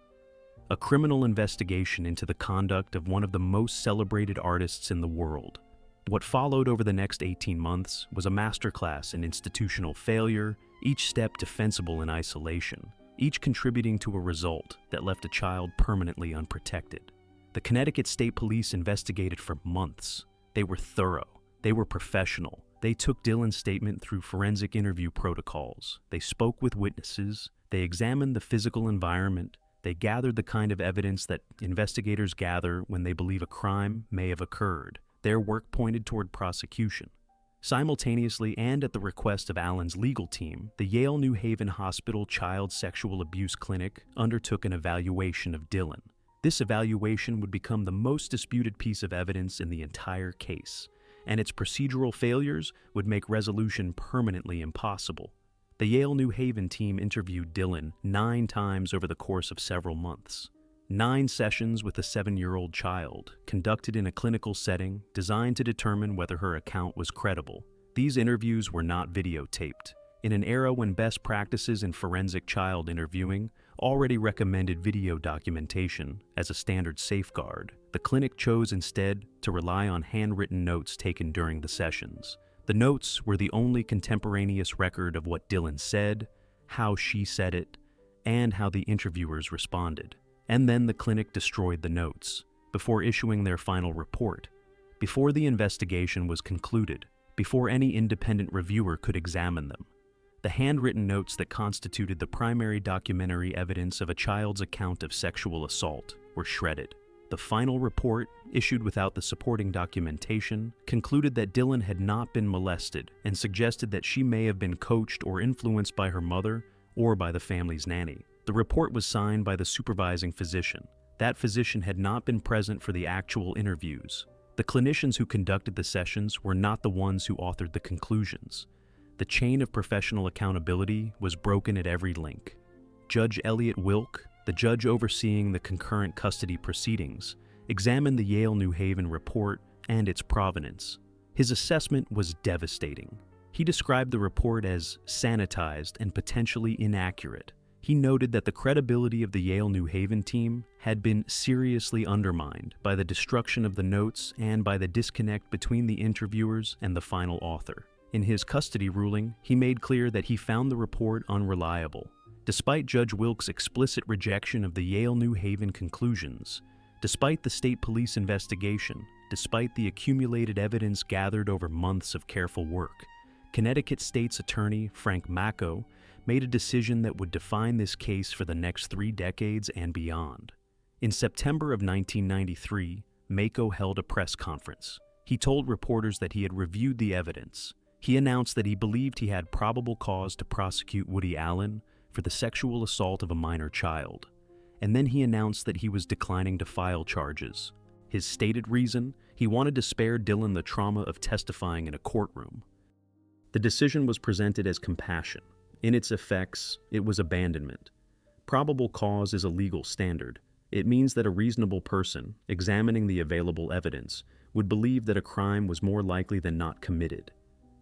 A criminal investigation into the conduct of one of the most celebrated artists in the world. What followed over the next 18 months was a masterclass in institutional failure, each step defensible in isolation, each contributing to a result that left a child permanently unprotected. The Connecticut State Police investigated for months. They were thorough. They were professional. They took Dylan's statement through forensic interview protocols. They spoke with witnesses. They examined the physical environment. They gathered the kind of evidence that investigators gather when they believe a crime may have occurred. Their work pointed toward prosecution. Simultaneously, and at the request of Allen's legal team, the Yale New Haven Hospital Child Sexual Abuse Clinic undertook an evaluation of Dylan. This evaluation would become the most disputed piece of evidence in the entire case, and its procedural failures would make resolution permanently impossible. The Yale New Haven team interviewed Dylan 9 times over the course of several months. 9 sessions with a 7-year-old child, conducted in a clinical setting designed to determine whether her account was credible. These interviews were not videotaped. In an era when best practices in forensic child interviewing already recommended video documentation as a standard safeguard, the clinic chose instead to rely on handwritten notes taken during the sessions. The notes were the only contemporaneous record of what Dylan said, how she said it, and how the interviewers responded. And then the clinic destroyed the notes, before issuing their final report, before the investigation was concluded, before any independent reviewer could examine them. The handwritten notes that constituted the primary documentary evidence of a child's account of sexual assault were shredded. The final report, issued without the supporting documentation, concluded that Dylan had not been molested and suggested that she may have been coached or influenced by her mother or by the family's nanny. The report was signed by the supervising physician. That physician had not been present for the actual interviews. The clinicians who conducted the sessions were not the ones who authored the conclusions. The chain of professional accountability was broken at every link. Judge Elliot Wilk, the judge overseeing the concurrent custody proceedings, examined the Yale New Haven report and its provenance. His assessment was devastating. He described the report as sanitized and potentially inaccurate. He noted that the credibility of the Yale New Haven team had been seriously undermined by the destruction of the notes and by the disconnect between the interviewers and the final author. In his custody ruling, he made clear that he found the report unreliable. Despite Judge Wilk's explicit rejection of the Yale New Haven conclusions, despite the state police investigation, despite the accumulated evidence gathered over months of careful work, Connecticut State's Attorney Frank Macco made a decision that would define this case for the next 3 decades and beyond. In September of 1993, Macco held a press conference. He told reporters that he had reviewed the evidence. He announced that he believed he had probable cause to prosecute Woody Allen for the sexual assault of a minor child. And then he announced that he was declining to file charges. His stated reason? He wanted to spare Dylan the trauma of testifying in a courtroom. The decision was presented as compassion. In its effects, it was abandonment. Probable cause is a legal standard. It means that a reasonable person, examining the available evidence, would believe that a crime was more likely than not committed.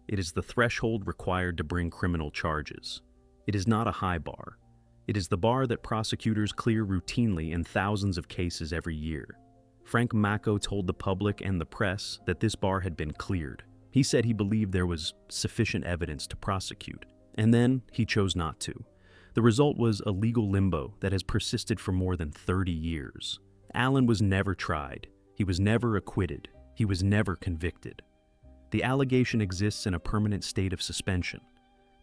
It is the threshold required to bring criminal charges. It is not a high bar. It is the bar that prosecutors clear routinely in thousands of cases every year. Frank Macco told the public and the press that this bar had been cleared. He said he believed there was sufficient evidence to prosecute. And then he chose not to. The result was a legal limbo that has persisted for more than 30 years. Allen was never tried. He was never acquitted. He was never convicted. The allegation exists in a permanent state of suspension.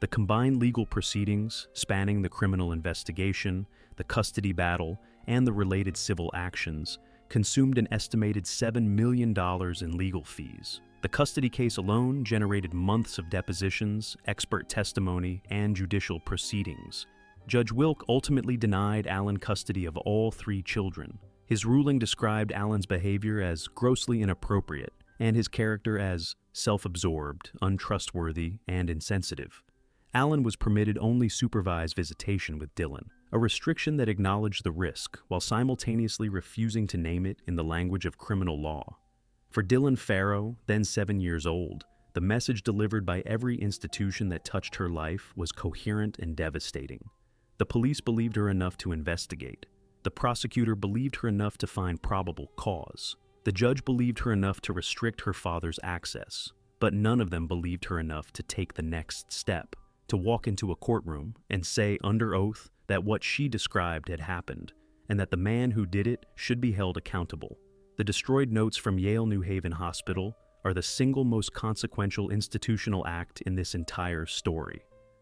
The combined legal proceedings, spanning the criminal investigation, the custody battle, and the related civil actions, consumed an estimated $7 million in legal fees. The custody case alone generated months of depositions, expert testimony, and judicial proceedings. Judge Wilk ultimately denied Allen custody of all 3 children. His ruling described Allen's behavior as grossly inappropriate and his character as self-absorbed, untrustworthy, and insensitive. Allen was permitted only supervised visitation with Dylan, a restriction that acknowledged the risk while simultaneously refusing to name it in the language of criminal law. For Dylan Farrow, then 7 years old, the message delivered by every institution that touched her life was coherent and devastating. The police believed her enough to investigate. The prosecutor believed her enough to find probable cause. The judge believed her enough to restrict her father's access. But none of them believed her enough to take the next step, to walk into a courtroom and say under oath that what she described had happened, and that the man who did it should be held accountable. The destroyed notes from Yale New Haven Hospital are the single most consequential institutional act in this entire story.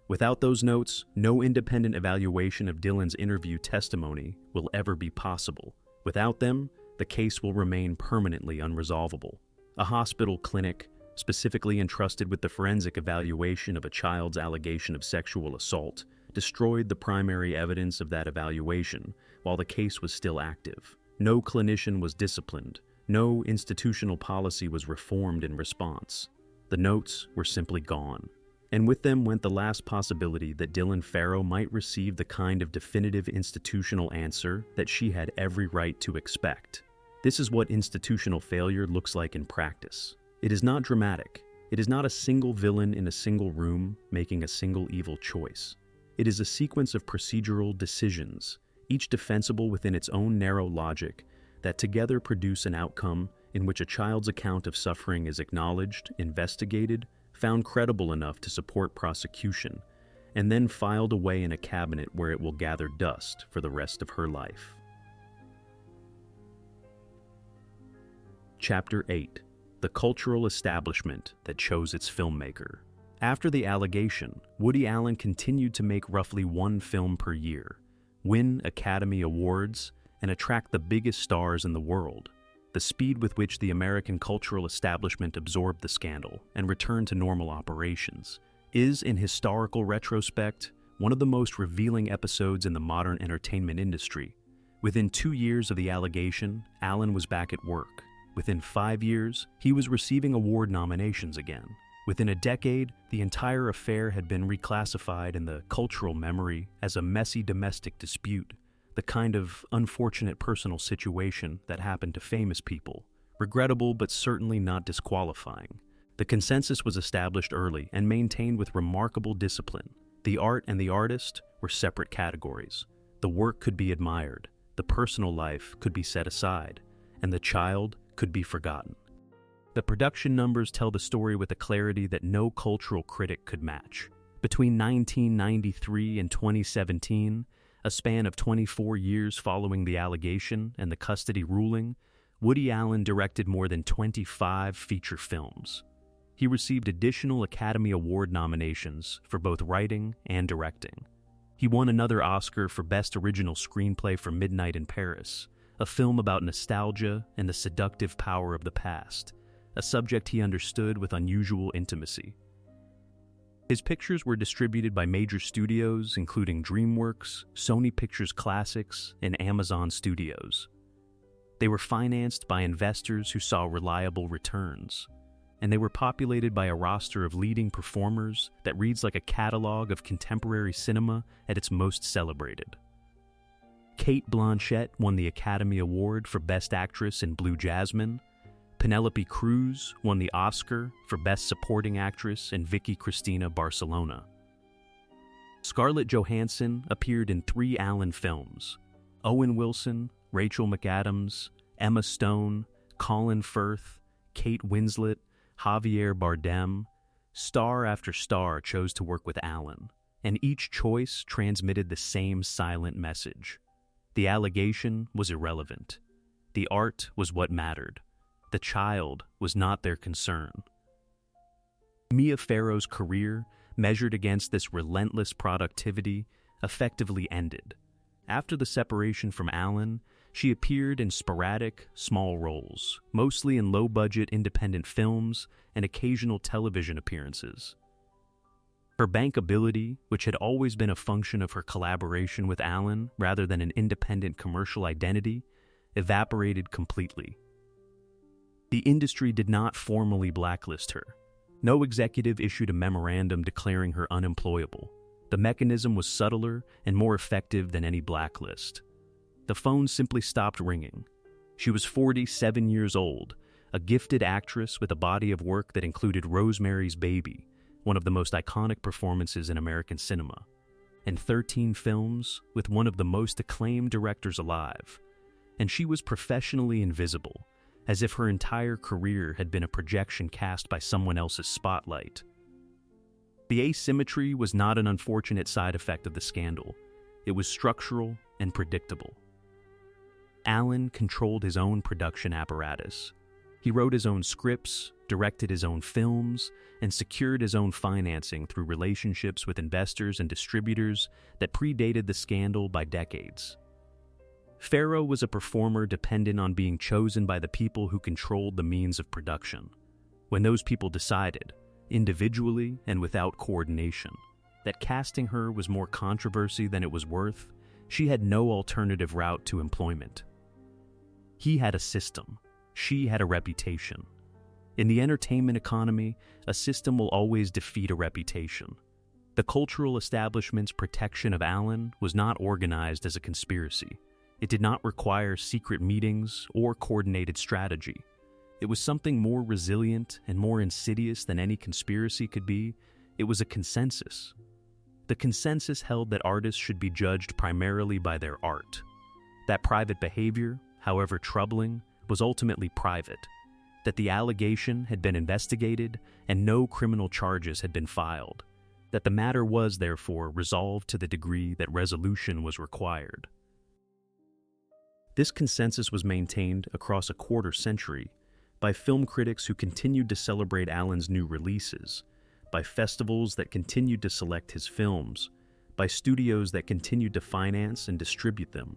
Without those notes, no independent evaluation of Dylan's interview testimony will ever be possible. Without them, the case will remain permanently unresolvable. A hospital clinic, specifically entrusted with the forensic evaluation of a child's allegation of sexual assault, destroyed the primary evidence of that evaluation while the case was still active. No clinician was disciplined. No institutional policy was reformed in response. The notes were simply gone. And with them went the last possibility that Dylan Farrow might receive the kind of definitive institutional answer that she had every right to expect. This is what institutional failure looks like in practice. It is not dramatic. It is not a single villain in a single room making a single evil choice. It is a sequence of procedural decisions, each defensible within its own narrow logic, that together produce an outcome in which a child's account of suffering is acknowledged, investigated, found credible enough to support prosecution, and then filed away in a cabinet where it will gather dust for the rest of her life. Chapter 8. The cultural establishment that chose its filmmaker. After the allegation, Woody Allen continued to make roughly 1 film per year, win Academy Awards, and attract the biggest stars in the world. The speed with which the American cultural establishment absorbed the scandal and returned to normal operations is, in historical retrospect, one of the most revealing episodes in the modern entertainment industry. Within 2 years of the allegation, Allen was back at work. Within 5 years, he was receiving award nominations again. Within a decade, the entire affair had been reclassified in the cultural memory as a messy domestic dispute, the kind of unfortunate personal situation that happened to famous people, regrettable but certainly not disqualifying. The consensus was established early and maintained with remarkable discipline. The art and the artist were separate categories. The work could be admired, the personal life could be set aside, and the child could be forgotten. The production numbers tell the story with a clarity that no cultural critic could match. Between 1993 and 2017, a span of 24 years following the allegation and the custody ruling, Woody Allen directed more than 25 feature films. He received additional Academy Award nominations for both writing and directing. He won another Oscar for Best Original Screenplay for Midnight in Paris, a film about nostalgia and the seductive power of the past, a subject he understood with unusual intimacy. His pictures were distributed by major studios including DreamWorks, Sony Pictures Classics, and Amazon Studios. They were financed by investors who saw reliable returns, and they were populated by a roster of leading performers that reads like a catalog of contemporary cinema at its most celebrated. Cate Blanchett won the Academy Award for Best Actress in Blue Jasmine. Penelope Cruz won the Oscar for Best Supporting Actress in Vicky Cristina Barcelona. Scarlett Johansson appeared in 3 Allen films. Owen Wilson, Rachel McAdams, Emma Stone, Colin Firth, Kate Winslet, Javier Bardem. Star after star chose to work with Allen. and each choice transmitted the same silent message. The allegation was irrelevant. The art was what mattered. The child was not their concern. Mia Farrow's career, measured against this relentless productivity, effectively ended. After the separation from Allen, she appeared in sporadic, small roles, mostly in low-budget independent films and occasional television appearances. Her bankability, which had always been a function of her collaboration with Allen rather than an independent commercial identity, evaporated completely. The industry did not formally blacklist her. No executive issued a memorandum declaring her unemployable. The mechanism was subtler and more effective than any blacklist. The phone simply stopped ringing. She was 47 years old, a gifted actress with a body of work that included Rosemary's Baby, one of the most iconic performances in American cinema, and 13 films with one of the most acclaimed directors alive. And she was professionally invisible, as if her entire career had been a projection cast by someone else's spotlight. The asymmetry was not an unfortunate side effect of the scandal. It was structural and predictable. Allen controlled his own production apparatus. He wrote his own scripts, directed his own films, and secured his own financing through relationships with investors and distributors that predated the scandal by decades. Farrow was a performer dependent on being chosen by the people who controlled the means of production. When those people decided, individually and without coordination, that casting her was more controversy than it was worth, she had no alternative route to employment. He had a system. She had a reputation. In the entertainment economy, a system will always defeat a reputation. The cultural establishment's protection of Allen was not organized as a conspiracy. It did not require secret meetings or coordinated strategy. It was something more resilient and more insidious than any conspiracy could be. It was a consensus. The consensus held that artists should be judged primarily by their art. That private behavior, however troubling, was ultimately private. That the allegation had been investigated and no criminal charges had been filed. That the matter was, therefore, resolved to the degree that resolution was required. This consensus was maintained across a quarter century by film critics who continued to celebrate Allen's new releases, by festivals that continued to select his films, by studios that continued to finance and distribute them,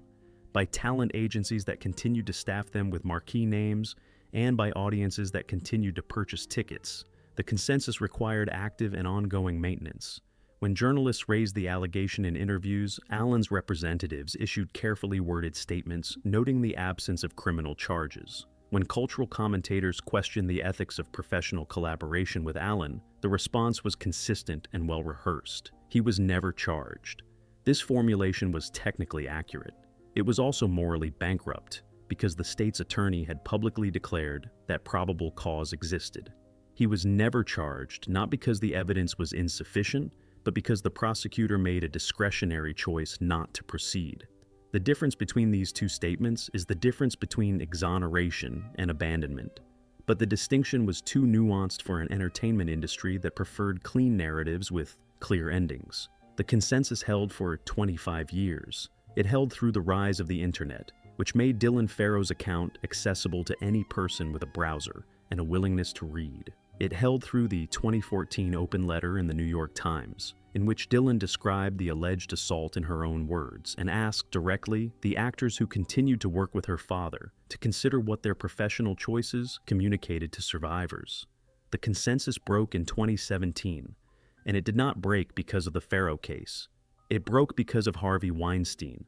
by talent agencies that continued to staff them with marquee names, and by audiences that continued to purchase tickets. The consensus required active and ongoing maintenance. When journalists raised the allegation in interviews, Allen's representatives issued carefully worded statements noting the absence of criminal charges. When cultural commentators questioned the ethics of professional collaboration with Allen, the response was consistent and well-rehearsed. He was never charged. This formulation was technically accurate. It was also morally bankrupt, because the state's attorney had publicly declared that probable cause existed. He was never charged, not because the evidence was insufficient, but because the prosecutor made a discretionary choice not to proceed. The difference between these two statements is the difference between exoneration and abandonment. But the distinction was too nuanced for an entertainment industry that preferred clean narratives with clear endings. The consensus held for 25 years. It held through the rise of the internet, which made Dylan Farrow's account accessible to any person with a browser and a willingness to read. It held through the 2014 open letter in the New York Times, in which Dylan described the alleged assault in her own words and asked directly the actors who continued to work with her father to consider what their professional choices communicated to survivors. The consensus broke in 2017, and it did not break because of the Farrow case. It broke because of Harvey Weinstein.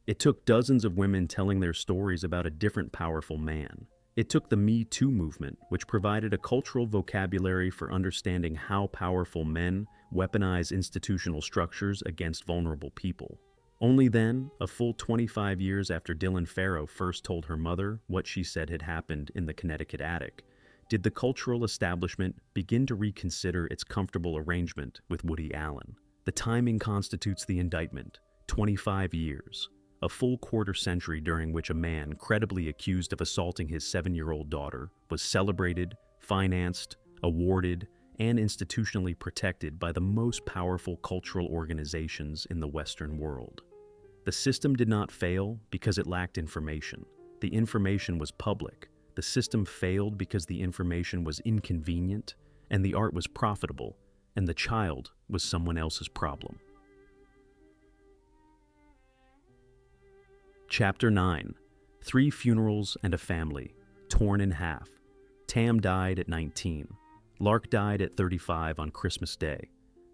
It took dozens of women telling their stories about a different powerful man. It took the Me Too movement, which provided a cultural vocabulary for understanding how powerful men weaponize institutional structures against vulnerable people. Only then, a full 25 years after Dylan Farrow first told her mother what she said had happened in the Connecticut attic, did the cultural establishment begin to reconsider its comfortable arrangement with Woody Allen. The timing constitutes the indictment: 25 years. A full quarter century during which a man credibly accused of assaulting his 7-year-old daughter was celebrated, financed, awarded, and institutionally protected by the most powerful cultural organizations in the Western world. The system did not fail because it lacked information. The information was public. The system failed because the information was inconvenient, and the art was profitable, and the child was someone else's problem. Chapter 9. 3 Funerals and a Family, Torn in Half. Tam died at 19. Lark died at 35 on Christmas Day.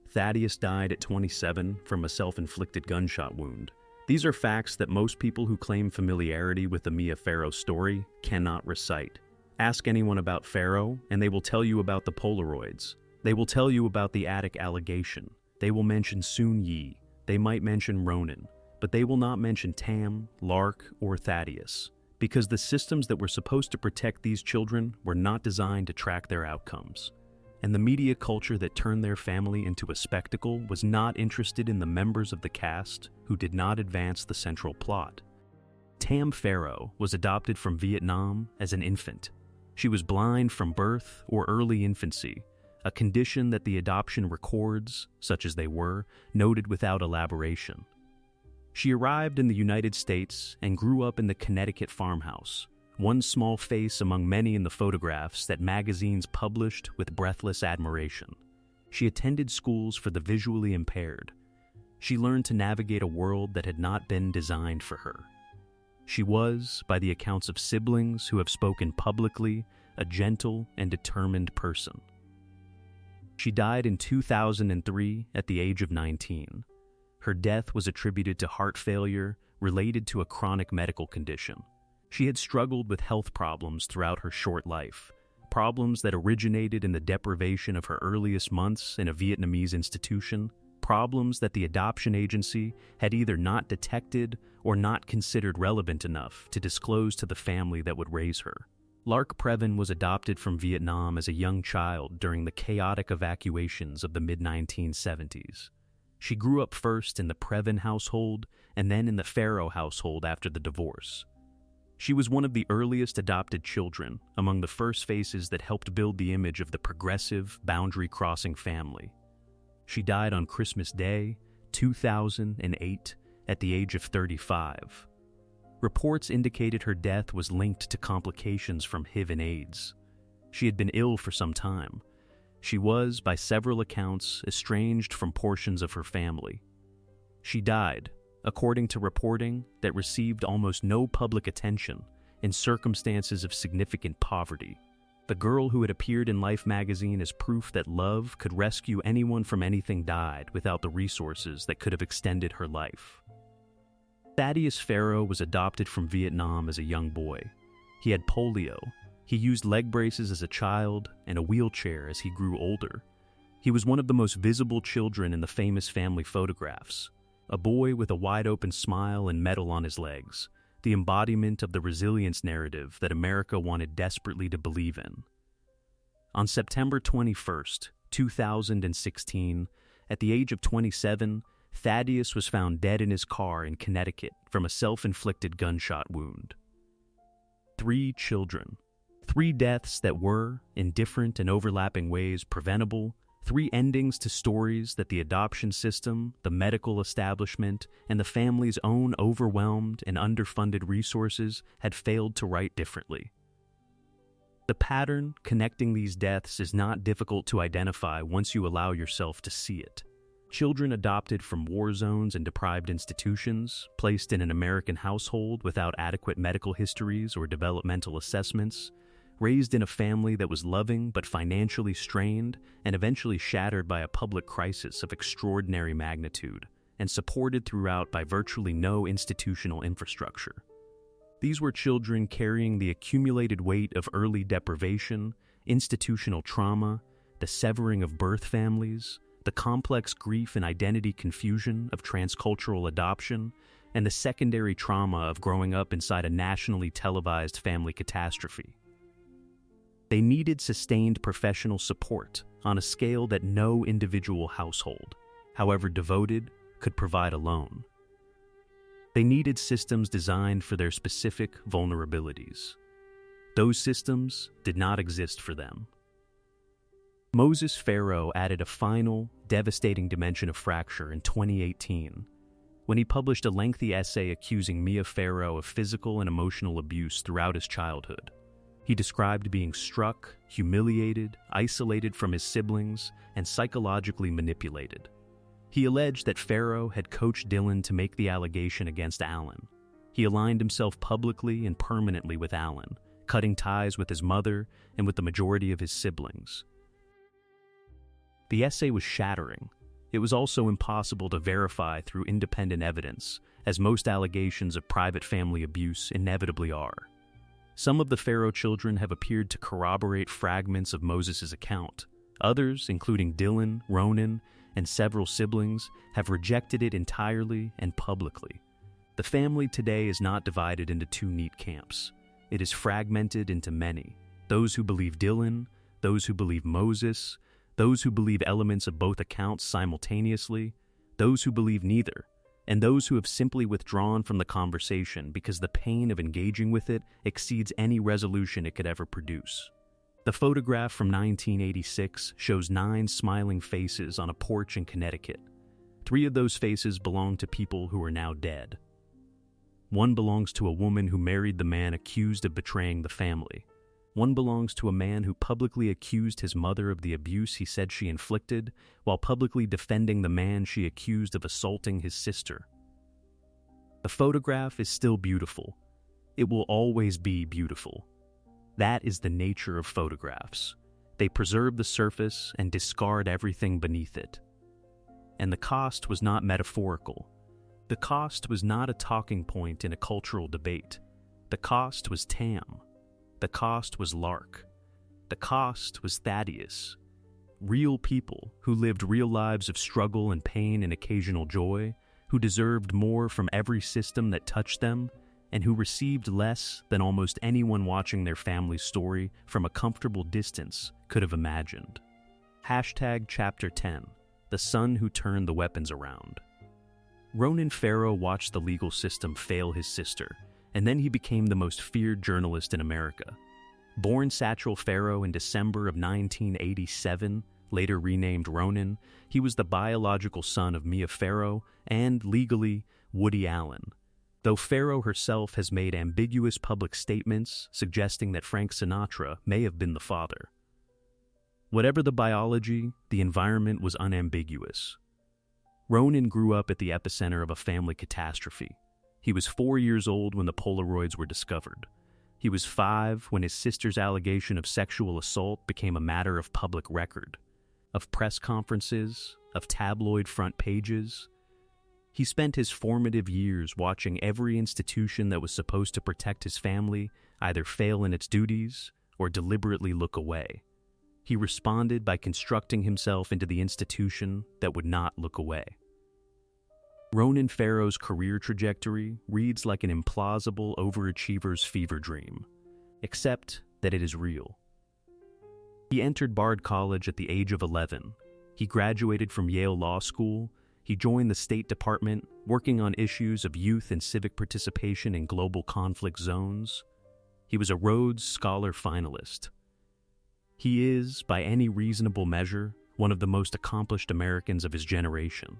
Thaddeus died at 27 from a self-inflicted gunshot wound. These are facts that most people who claim familiarity with the Mia Farrow story cannot recite. Ask anyone about Farrow, and they will tell you about the Polaroids. They will tell you about the attic allegation. They will mention Soon Yi. They might mention Ronan, but they will not mention Tam, Lark, or Thaddeus, because the systems that were supposed to protect these children were not designed to track their outcomes. And the media culture that turned their family into a spectacle was not interested in the members of the cast who did not advance the central plot. Tam Farrow was adopted from Vietnam as an infant. She was blind from birth or early infancy, a condition that the adoption records, such as they were, noted without elaboration. She arrived in the United States and grew up in the Connecticut farmhouse, one small face among many in the photographs that magazines published with breathless admiration. She attended schools for the visually impaired. She learned to navigate a world that had not been designed for her. She was, by the accounts of siblings who have spoken publicly, a gentle and determined person. She died in 2003 at the age of 19. Her death was attributed to heart failure related to a chronic medical condition. She had struggled with health problems throughout her short life, problems that originated in the deprivation of her earliest months in a Vietnamese institution, problems that the adoption agency had either not detected or not considered relevant enough to disclose to the family that would raise her. Lark Previn was adopted from Vietnam as a young child during the chaotic evacuations of the mid-1970s. She grew up first in the Previn household and then in the Farrow household after the divorce. She was one of the earliest adopted children, among the first faces that helped build the image of the progressive, boundary-crossing family. She died on Christmas Day, 2008, at the age of 35. Reports indicated her death was linked to complications from HIV and AIDS. She had been ill for some time. She was, by several accounts, estranged from portions of her family. She died, according to reporting, that received almost no public attention in circumstances of significant poverty. The girl who had appeared in Life magazine as proof that love could rescue anyone from anything died without the resources that could have extended her life. Thaddeus Farrow was adopted from Vietnam as a young boy. He had polio. He used leg braces as a child and a wheelchair as he grew older. He was one of the most visible children in the famous family photographs, a boy with a wide-open smile and metal on his legs, the embodiment of the resilience narrative that America wanted desperately to believe in. On September 21st, 2016, at the age of 27, Thaddeus was found dead in his car in Connecticut from a self-inflicted gunshot wound. 3 children. 3 deaths that were, in different and overlapping ways, preventable. 3 endings to stories that the adoption system, the medical establishment, and the family's own overwhelmed and underfunded resources had failed to write differently. The pattern connecting these deaths is not difficult to identify once you allow yourself to see it. Children adopted from war zones and deprived institutions, placed in an American household without adequate medical histories or developmental assessments, raised in a family that was loving but financially strained and eventually shattered by a public crisis of extraordinary magnitude, and supported throughout by virtually no institutional infrastructure. These were children carrying the accumulated weight of early deprivation, institutional trauma, the severing of birth families, the complex grief and identity confusion of transcultural adoption, and the secondary trauma of growing up inside a nationally televised family catastrophe. They needed sustained professional support on a scale that no individual household, however devoted, could provide alone. They needed systems designed for their specific vulnerabilities. Those systems did not exist for them. Moses Farrow added a final, devastating dimension of fracture in 2018 when he published a lengthy essay accusing Mia Farrow of physical and emotional abuse throughout his childhood. He described being struck, humiliated, isolated from his siblings, and psychologically manipulated. He alleged that Farrow had coached Dylan to make the allegation against Alan. He aligned himself publicly and permanently with Alan, cutting ties with his mother and with the majority of his siblings. The essay was shattering. It was also impossible to verify through independent evidence, as most allegations of private family abuse inevitably are. Some of the Farrow children have appeared to corroborate fragments of Moses' account. Others, including Dylan, Ronan, and several siblings, have rejected it entirely and publicly. The family today is not divided into two neat camps. It is fragmented into many: those who believe Dylan, those who believe Moses, those who believe elements of both accounts simultaneously, those who believe neither, and those who have simply withdrawn from the conversation because the pain of engaging with it exceeds any resolution it could ever produce. The photograph from 1986 shows 9 smiling faces on a porch in Connecticut. 3 of those faces belong to people who are now dead. One belongs to a woman who married the man accused of betraying the family. One belongs to a man who publicly accused his mother of the abuse he said she inflicted, while publicly defending the man she accused of assaulting his sister. The photograph is still beautiful. It will always be beautiful. That is the nature of photographs. They preserve the surface and discard everything beneath it. And the cost was not metaphorical. The cost was not a talking point in a cultural debate. The cost was Tam. The cost was Lark. The cost was Thaddeus. Real people who lived real lives of struggle and pain and occasional joy, who deserved more from every system that touched them, and who received less than almost anyone watching their family's story from a comfortable distance could have imagined. Chapter 10, the son who turned the weapons around. Ronan Farrow watched the legal system fail his sister, and then he became the most feared journalist in America. Born Satchel Farrow in December of 1987, later renamed Ronan, he was the biological son of Mia Farrow and, legally, Woody Allen, though Farrow herself has made ambiguous public statements suggesting that Frank Sinatra may have been the father. Whatever the biology, the environment was unambiguous. Ronan grew up at the epicenter of a family catastrophe. He was 4 years old when the Polaroids were discovered. He was 5 when his sister's allegation of sexual assault became a matter of public record, of press conferences, of tabloid front pages. He spent his formative years watching every institution that was supposed to protect his family either fail in its duties or deliberately look away. He responded by constructing himself into the institution that would not look away. Ronan Farrow's career trajectory reads like an implausible overachiever's fever dream, except that it is real. He entered Bard College at the age of 11. He graduated from Yale Law School. He joined the State Department, working on issues of youth and civic participation in global conflict zones. He was a Rhodes Scholar finalist. He is, by any reasonable measure, one of the most accomplished Americans of his generation.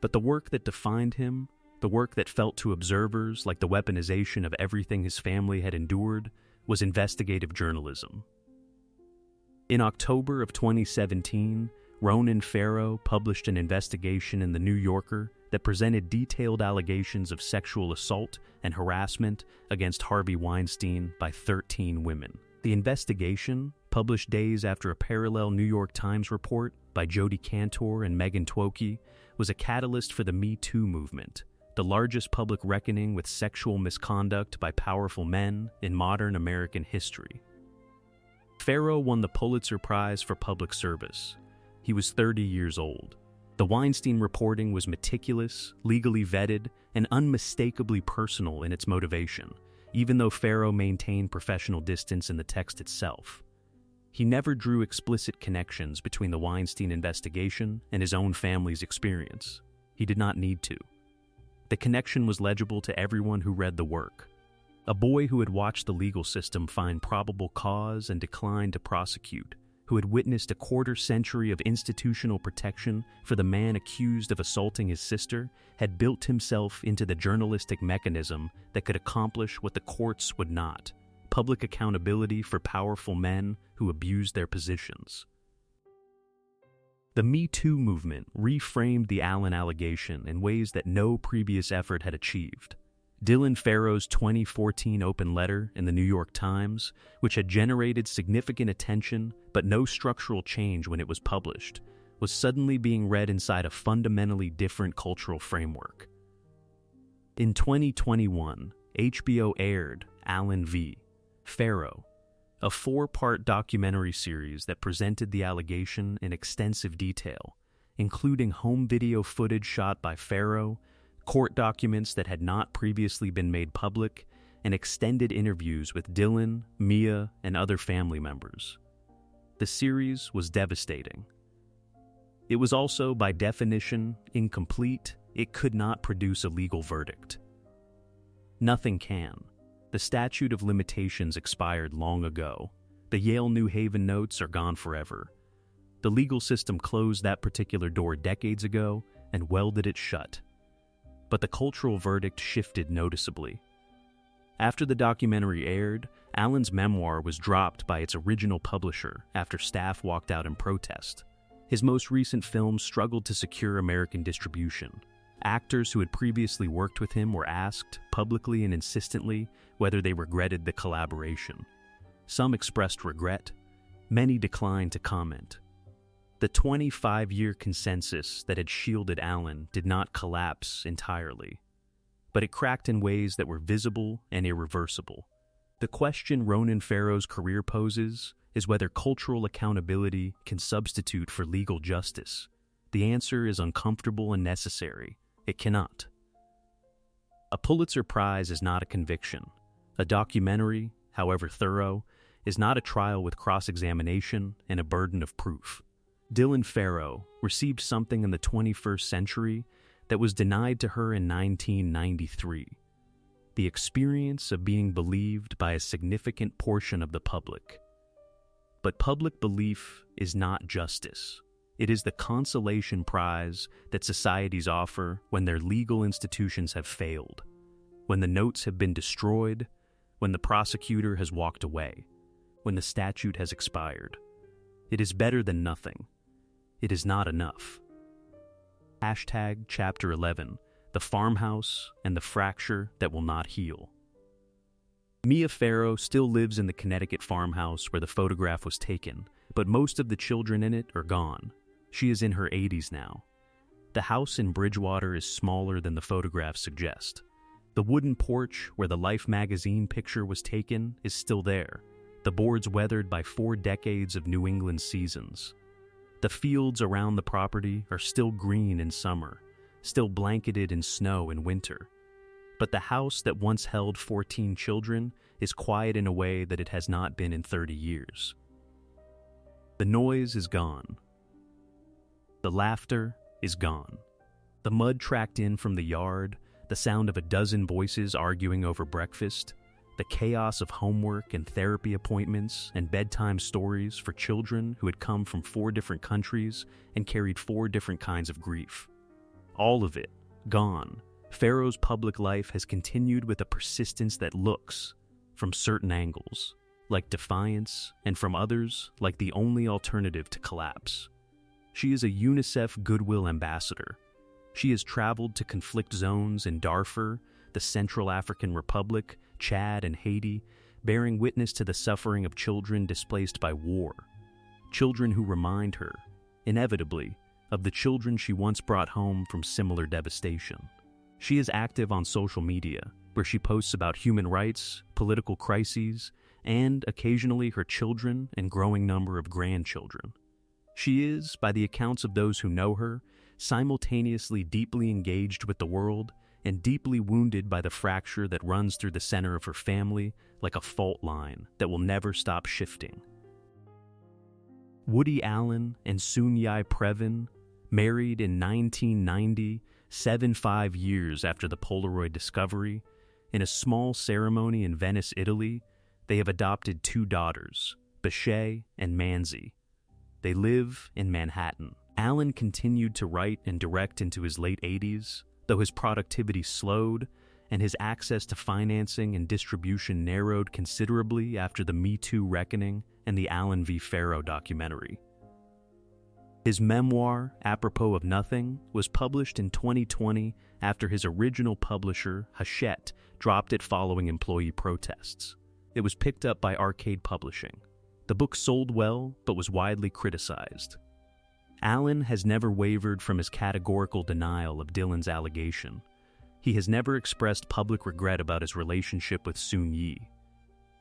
But the work that defined him, the work that felt to observers like the weaponization of everything his family had endured, was investigative journalism. In October of 2017, Ronan Farrow published an investigation in The New Yorker that presented detailed allegations of sexual assault and harassment against Harvey Weinstein by 13 women. The investigation, published days after a parallel New York Times report by Jodi Kantor and Megan Twokey, was a catalyst for the Me Too movement, the largest public reckoning with sexual misconduct by powerful men in modern American history. Farrow won the Pulitzer Prize for Public Service. He was 30 years old. The Weinstein reporting was meticulous, legally vetted, and unmistakably personal in its motivation, even though Farrow maintained professional distance in the text itself. He never drew explicit connections between the Weinstein investigation and his own family's experience. He did not need to. The connection was legible to everyone who read the work. A boy who had watched the legal system find probable cause and decline to prosecute, who had witnessed a quarter-century of institutional protection for the man accused of assaulting his sister, had built himself into the journalistic mechanism that could accomplish what the courts would not: public accountability for powerful men who abused their positions. The Me Too movement reframed the Allen allegation in ways that no previous effort had achieved. Dylan Farrow's 2014 open letter in the New York Times, which had generated significant attention but no structural change when it was published, was suddenly being read inside a fundamentally different cultural framework. In 2021, HBO aired Allen v. Farrow, a 4-part documentary series that presented the allegation in extensive detail, including home video footage shot by Farrow, court documents that had not previously been made public, and extended interviews with Dylan, Mia, and other family members. The series was devastating. It was also, by definition, incomplete. It could not produce a legal verdict. Nothing can. The statute of limitations expired long ago. The Yale New Haven notes are gone forever. The legal system closed that particular door decades ago and welded it shut. But the cultural verdict shifted noticeably. After the documentary aired, Allen's memoir was dropped by its original publisher after staff walked out in protest. His most recent films struggled to secure American distribution. Actors who had previously worked with him were asked, publicly and insistently, whether they regretted the collaboration. Some expressed regret. Many declined to comment. The 25-year consensus that had shielded Allen did not collapse entirely, but it cracked in ways that were visible and irreversible. The question Ronan Farrow's career poses is whether cultural accountability can substitute for legal justice. The answer is uncomfortable and necessary. It cannot. A Pulitzer Prize is not a conviction. A documentary, however thorough, is not a trial with cross-examination and a burden of proof. Dylan Farrow received something in the 21st century that was denied to her in 1993: the experience of being believed by a significant portion of the public. But public belief is not justice. It is the consolation prize that societies offer when their legal institutions have failed, when the notes have been destroyed, when the prosecutor has walked away, when the statute has expired. It is better than nothing. It is not enough. Chapter 11, The Farmhouse and the Fracture That Will Not Heal. Mia Farrow still lives in the Connecticut farmhouse where the photograph was taken, but most of the children in it are gone. She is in her 80s now. The house in Bridgewater is smaller than the photographs suggest. The wooden porch where the Life magazine picture was taken is still there, the boards weathered by 4 decades of New England seasons. The fields around the property are still green in summer, still blanketed in snow in winter. But the house that once held 14 children is quiet in a way that it has not been in 30 years. The noise is gone. The laughter is gone. The mud tracked in from the yard, the sound of a dozen voices arguing over breakfast, the chaos of homework and therapy appointments and bedtime stories for children who had come from 4 different countries and carried 4 different kinds of grief. All of it gone. Farrow's public life has continued with a persistence that looks, from certain angles, like defiance, and from others, like the only alternative to collapse. She is a UNICEF Goodwill Ambassador. She has traveled to conflict zones in Darfur, the Central African Republic, Chad, and Haiti, bearing witness to the suffering of children displaced by war. Children who remind her, inevitably, of the children she once brought home from similar devastation. She is active on social media, where she posts about human rights, political crises, and, occasionally, her children and growing number of grandchildren. She is, by the accounts of those who know her, simultaneously deeply engaged with the world and deeply wounded by the fracture that runs through the center of her family like a fault line that will never stop shifting. Woody Allen and Soon-Yi Previn, married in 1990, 75 years after the Polaroid discovery, in a small ceremony in Venice, Italy, they have adopted 2 daughters, Bechet and Manzi, They live in Manhattan. Allen continued to write and direct into his late 80s, though his productivity slowed and his access to financing and distribution narrowed considerably after the Me Too reckoning and the Allen v. Farrow documentary. His memoir, Apropos of Nothing, was published in 2020 after his original publisher, Hachette, dropped it following employee protests. It was picked up by Arcade Publishing. The book sold well, but was widely criticized. Allen has never wavered from his categorical denial of Dylan's allegation. He has never expressed public regret about his relationship with Soon Yi.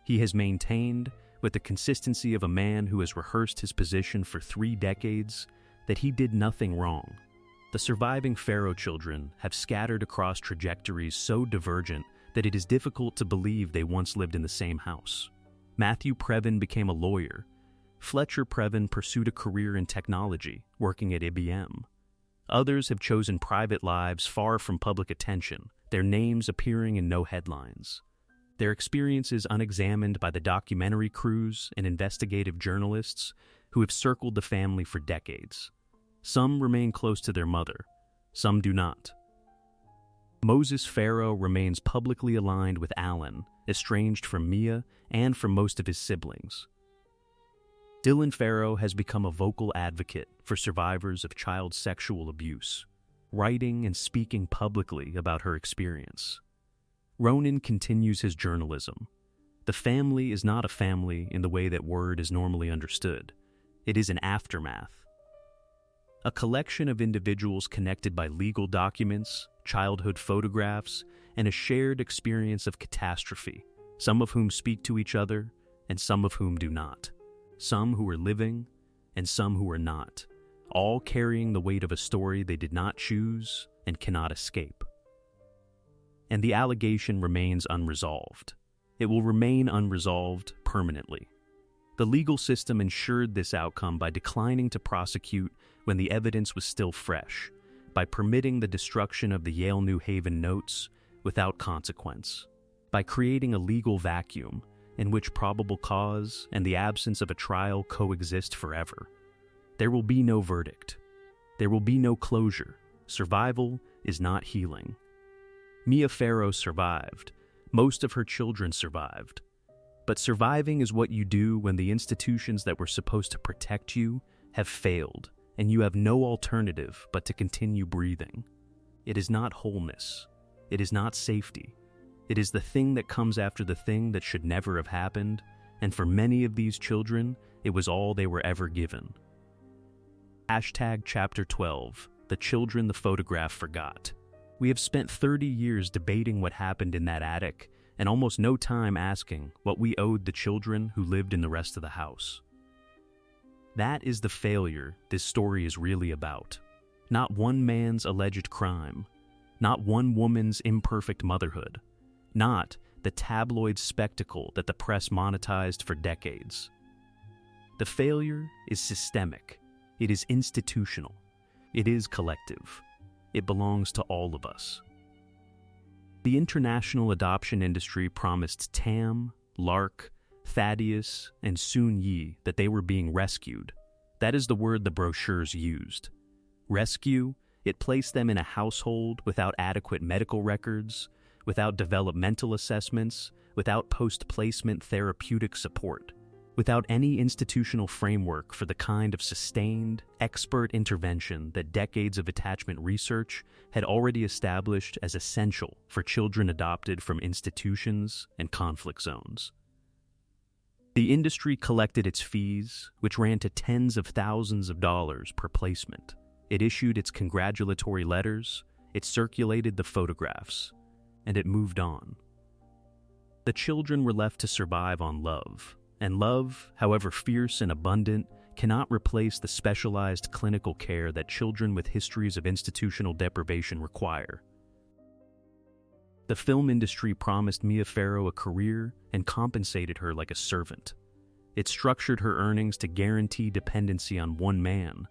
He has maintained, with the consistency of a man who has rehearsed his position for 3 decades, that he did nothing wrong. The surviving Farrow children have scattered across trajectories so divergent that it is difficult to believe they once lived in the same house. Matthew Previn became a lawyer. Fletcher Previn pursued a career in technology, working at IBM. Others have chosen private lives far from public attention, their names appearing in no headlines. Their experiences unexamined by the documentary crews and investigative journalists who have circled the family for decades. Some remain close to their mother, some do not. Moses Farrow remains publicly aligned with Allen, estranged from Mia and from most of his siblings. Dylan Farrow has become a vocal advocate for survivors of child sexual abuse, writing and speaking publicly about her experience. Ronan continues his journalism. The family is not a family in the way that word is normally understood. It is an aftermath. A collection of individuals connected by legal documents, childhood photographs, and a shared experience of catastrophe, some of whom speak to each other and some of whom do not. Some who are living, and some who are not, all carrying the weight of a story they did not choose and cannot escape. And the allegation remains unresolved. It will remain unresolved permanently. The legal system ensured this outcome by declining to prosecute when the evidence was still fresh, by permitting the destruction of the Yale New Haven notes without consequence, by creating a legal vacuum in which probable cause and the absence of a trial coexist forever. There will be no verdict. There will be no closure. Survival is not healing. Mia Farrow survived. Most of her children survived. But surviving is what you do when the institutions that were supposed to protect you have failed, and you have no alternative but to continue breathing. It is not wholeness. It is not safety. It is the thing that comes after the thing that should never have happened, and for many of these children, it was all they were ever given. Chapter 12, the children the photograph forgot. We have spent 30 years debating what happened in that attic, and almost no time asking what we owed the children who lived in the rest of the house. That is the failure this story is really about. Not one man's alleged crime, not one woman's imperfect motherhood, not the tabloid spectacle that the press monetized for decades. The failure is systemic. It is institutional. It is collective. It belongs to all of us. The international adoption industry promised Tam, Lark, Thaddeus, and Soon Yi that they were being rescued. That is the word the brochures used. Rescue, it placed them in a household without adequate medical records, without developmental assessments, without post-placement therapeutic support, without any institutional framework for the kind of sustained, expert intervention that decades of attachment research had already established as essential for children adopted from institutions and conflict zones. The industry collected its fees, which ran to tens of thousands of dollars per placement. It issued its congratulatory letters, it circulated the photographs, and it moved on. The children were left to survive on love, and love, however fierce and abundant, cannot replace the specialized clinical care that children with histories of institutional deprivation require. The film industry promised Mia Farrow a career and compensated her like a servant. It structured her earnings to guarantee dependency on one man,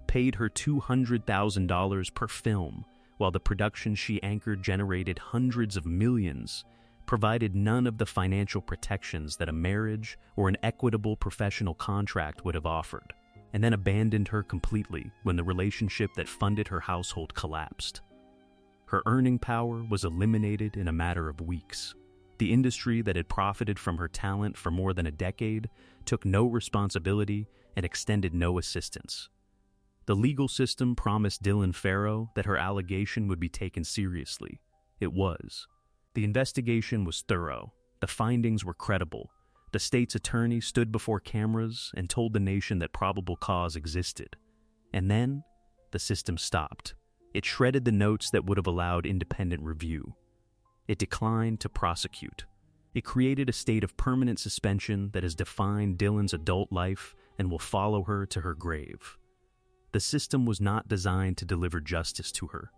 paid her $200,000 per film, while the production she anchored generated hundreds of millions, provided none of the financial protections that a marriage or an equitable professional contract would have offered. and then abandoned her completely when the relationship that funded her household collapsed. Her earning power was eliminated in a matter of weeks. The industry that had profited from her talent for more than a decade took no responsibility and extended no assistance. The legal system promised Dylan Farrow that her allegation would be taken seriously. It was. The investigation was thorough. The findings were credible. The state's attorney stood before cameras and told the nation that probable cause existed. And then, the system stopped. It shredded the notes that would have allowed independent review. It declined to prosecute. It created a state of permanent suspension that has defined Dylan's adult life and will follow her to her grave. The system was not designed to deliver justice to her.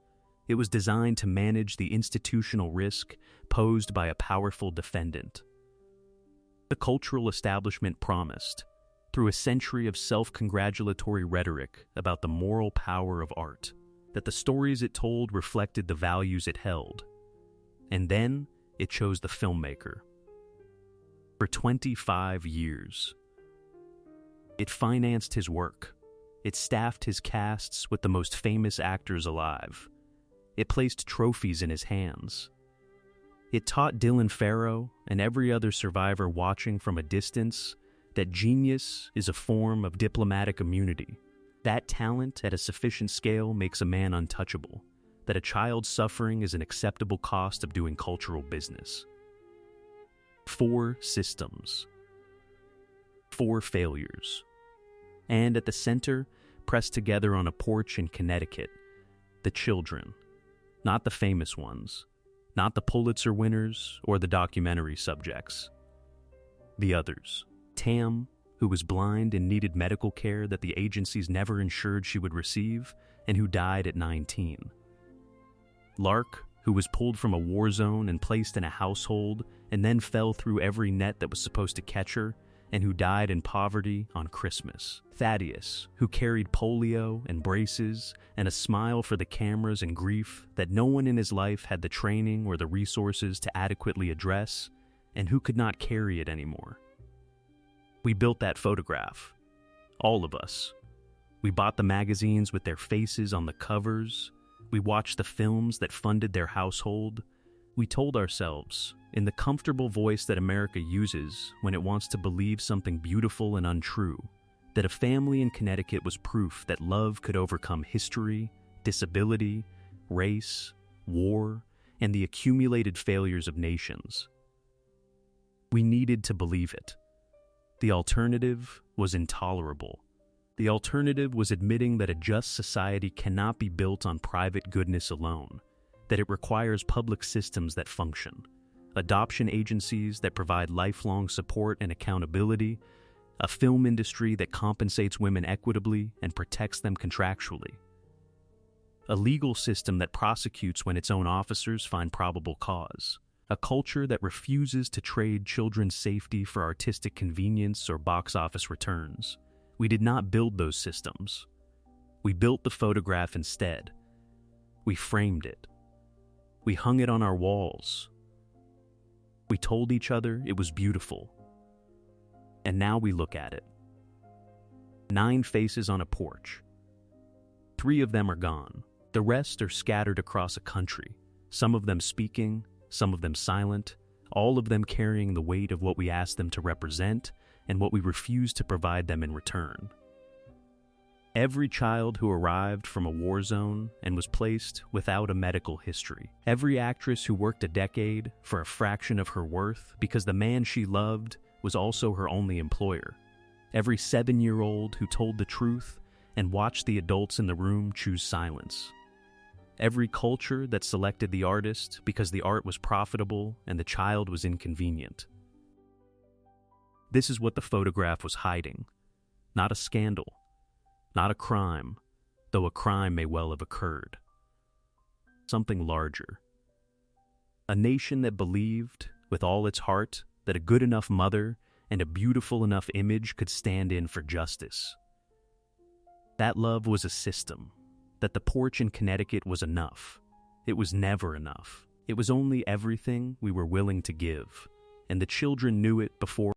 It was designed to manage the institutional risk posed by a powerful defendant. The cultural establishment promised, through a century of self-congratulatory rhetoric about the moral power of art, that the stories it told reflected the values it held. And then it chose the filmmaker. For 25 years, it financed his work. It staffed his casts with the most famous actors alive. It placed trophies in his hands. It taught Dylan Farrow and every other survivor watching from a distance that genius is a form of diplomatic immunity. That talent at a sufficient scale makes a man untouchable. That a child's suffering is an acceptable cost of doing cultural business. 4 systems. 4 failures. And at the center, pressed together on a porch in Connecticut, the children. Not the famous ones. Not the Pulitzer winners or the documentary subjects. The others. Tam, who was blind and needed medical care that the agencies never ensured she would receive, and who died at 19. Lark, who was pulled from a war zone and placed in a household and then fell through every net that was supposed to catch her, and who died in poverty on Christmas. Thaddeus, who carried polio and braces and a smile for the cameras and grief that no one in his life had the training or the resources to adequately address, and who could not carry it anymore. We built that photograph. All of us. We bought the magazines with their faces on the covers. We watched the films that funded their household. We told ourselves, in the comfortable voice that America uses when it wants to believe something beautiful and untrue, that a family in Connecticut was proof that love could overcome history, disability, race, war, and the accumulated failures of nations. We needed to believe it. The alternative was intolerable. The alternative was admitting that a just society cannot be built on private goodness alone, that it requires public systems that function, adoption agencies that provide lifelong support and accountability, a film industry that compensates women equitably and protects them contractually, a legal system that prosecutes when its own officers find probable cause, a culture that refuses to trade children's safety for artistic convenience or box office returns. We did not build those systems. We built the photograph instead. We framed it. We hung it on our walls. We told each other it was beautiful. And now we look at it. 9 faces on a porch. 3 of them are gone. The rest are scattered across a country, some of them speaking, some of them silent, all of them carrying the weight of what we asked them to represent and what we refused to provide them in return. Every child who arrived from a war zone and was placed without a medical history. Every actress who worked a decade for a fraction of her worth because the man she loved was also her only employer. Every 7-year-old who told the truth and watched the adults in the room choose silence. Every culture that selected the artist because the art was profitable and the child was inconvenient. This is what the photograph was hiding. Not a scandal. Not a crime, though a crime may well have occurred. Something larger. A nation that believed, with all its heart, that a good enough mother and a beautiful enough image could stand in for justice. That love was a system, that the porch in Connecticut was enough. It was never enough. It was only everything we were willing to give, and the children knew it before